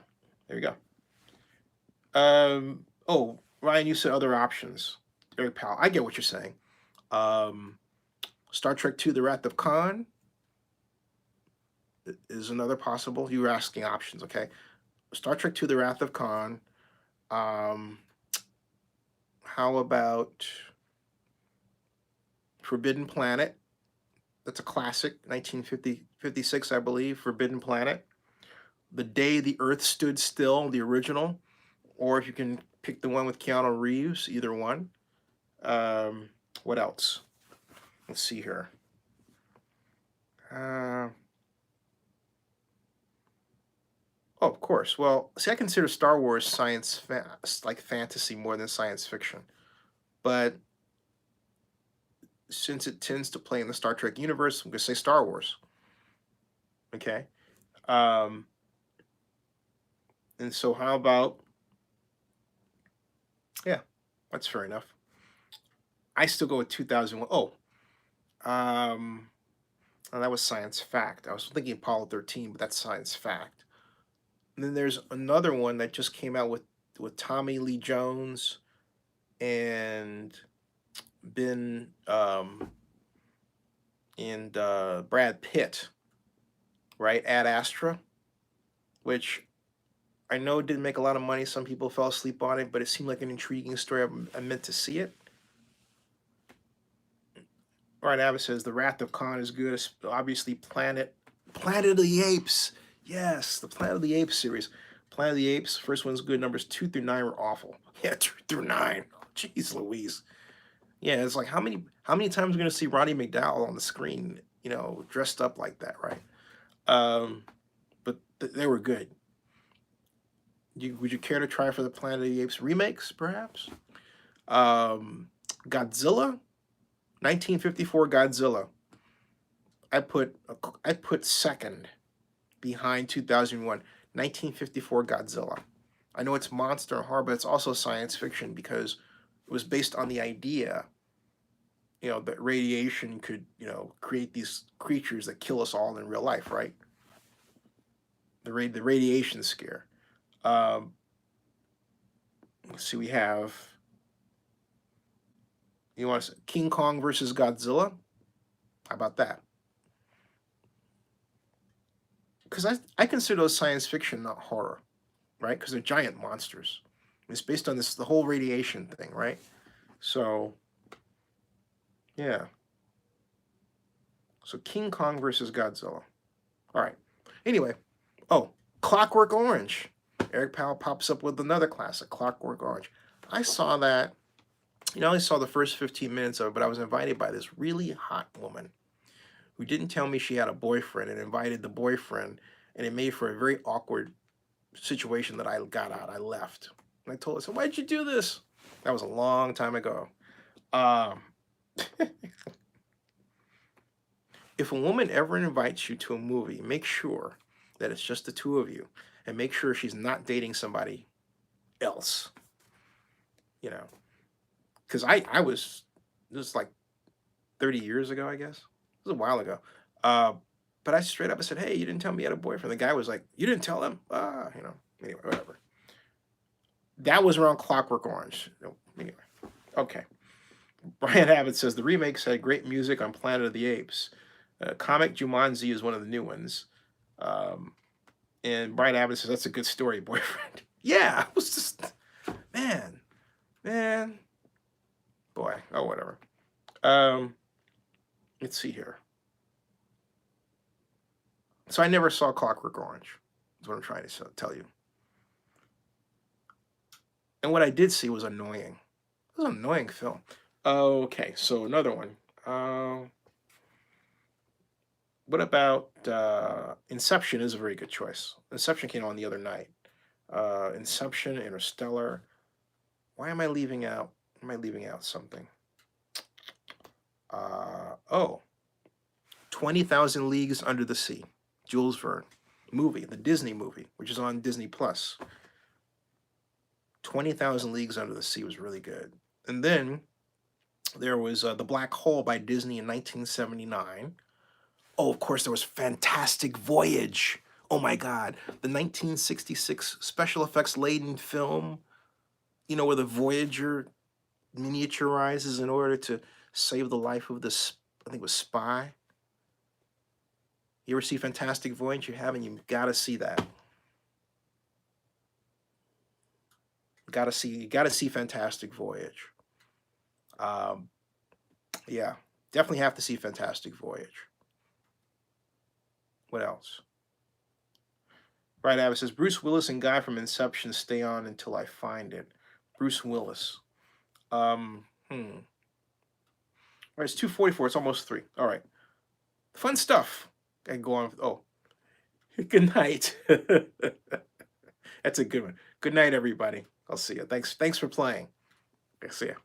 you go. Ryan, you said other options. Eric Powell, I get what you're saying. Star Trek II: The Wrath of Khan is another possible. You were asking options, okay? Star Trek II: The Wrath of Khan. How about Forbidden Planet? That's a classic, 1956, I believe. Forbidden Planet. The Day the Earth Stood Still, the original, or if you can pick the one with Keanu Reeves, either one. Um, what else? Let's see here. Uh, oh, of course. Well, see, I consider Star Wars like fantasy more than science fiction, but since it tends to play in the Star Trek universe, I'm gonna say Star Wars. Okay. Um, and so how about yeah, that's fair enough. I still go with 2001. Oh, um, oh, that was science fact. I was thinking Apollo 13, but that's science fact. And then there's another one that just came out with Tommy Lee Jones and Ben and Brad Pitt, right? Ad Astra, which I know didn't make a lot of money. Some people fell asleep on it, but it seemed like an intriguing story. I meant to see it. All right, Abbott says the Wrath of Khan is good. Obviously, Planet of the Apes. Yes, the Planet of the Apes series. Planet of the Apes. First one's good. Numbers 2 through 9 were awful. Yeah, 2 through 9. Jeez Louise. Yeah, it's like how many times are we gonna see Roddy McDowell on the screen? Dressed up like that, right? Um, but they were good. Would you care to try for the Planet of the Apes remakes, perhaps? Um, Godzilla, 1954 Godzilla. I put second behind 2001, 1954 Godzilla. I know it's monster and horror, but it's also science fiction because it was based on the idea, that radiation could, create these creatures that kill us all in real life, right? The radiation scare. Um, let's see, we have King Kong versus Godzilla. How about that? Because I consider those science fiction, not horror, right? Because they're giant monsters. It's based on the whole radiation thing, right? So, yeah. So King Kong versus Godzilla. All right. Anyway, oh, Clockwork Orange. Eric Powell pops up with another classic, Clockwork Orange. I saw that. I only saw the first 15 minutes of it, but I was invited by this really hot woman who didn't tell me she had a boyfriend and invited the boyfriend, and it made for a very awkward situation that I got out. I left. And I told her, so why'd you do this? That was a long time ago. Um, if a woman ever invites you to a movie, make sure that it's just the two of you, and make sure she's not dating somebody else. Because I was, this was like 30 years ago, I guess. It was a while ago. But I straight up I said, hey, you didn't tell me you had a boyfriend. The guy was like, you didn't tell him? Anyway, whatever. That was around Clockwork Orange. Anyway, okay. Brian Abbott says the remakes had great music on Planet of the Apes. Comic Jumanji is one of the new ones. And Brian Abbott says that's a good story, boyfriend. Yeah, it was just, man, boy, oh, whatever. Let's see here. So I never saw Clockwork Orange. Is what I'm trying to tell you. And what I did see was annoying. It was an annoying film. Okay, so another one. What about Inception is a very good choice. Inception came on the other night. Inception, Interstellar. Why am I leaving out? Am I leaving out something? Oh, 20,000 Leagues Under the Sea. Jules Verne movie, the Disney movie, which is on Disney Plus. 20,000 Leagues Under the Sea was really good. And then there was The Black Hole by Disney in 1979. Oh, of course, there was Fantastic Voyage. Oh my God, the 1966 special effects laden film, where the Voyager miniaturizes in order to save the life of this, I think it was spy. You ever see Fantastic Voyage? You haven't, you gotta see that. You gotta see Fantastic Voyage. Um, yeah, definitely have to see Fantastic Voyage. What else? Right, Abbott says Bruce Willis and guy from Inception stay on until I find it. Bruce Willis. All right, it's 2:44. It's almost 3. All right. Fun stuff. And go on. Oh, good night. That's a good one. Good night, everybody. I'll see you. Thanks for playing. I'll see you.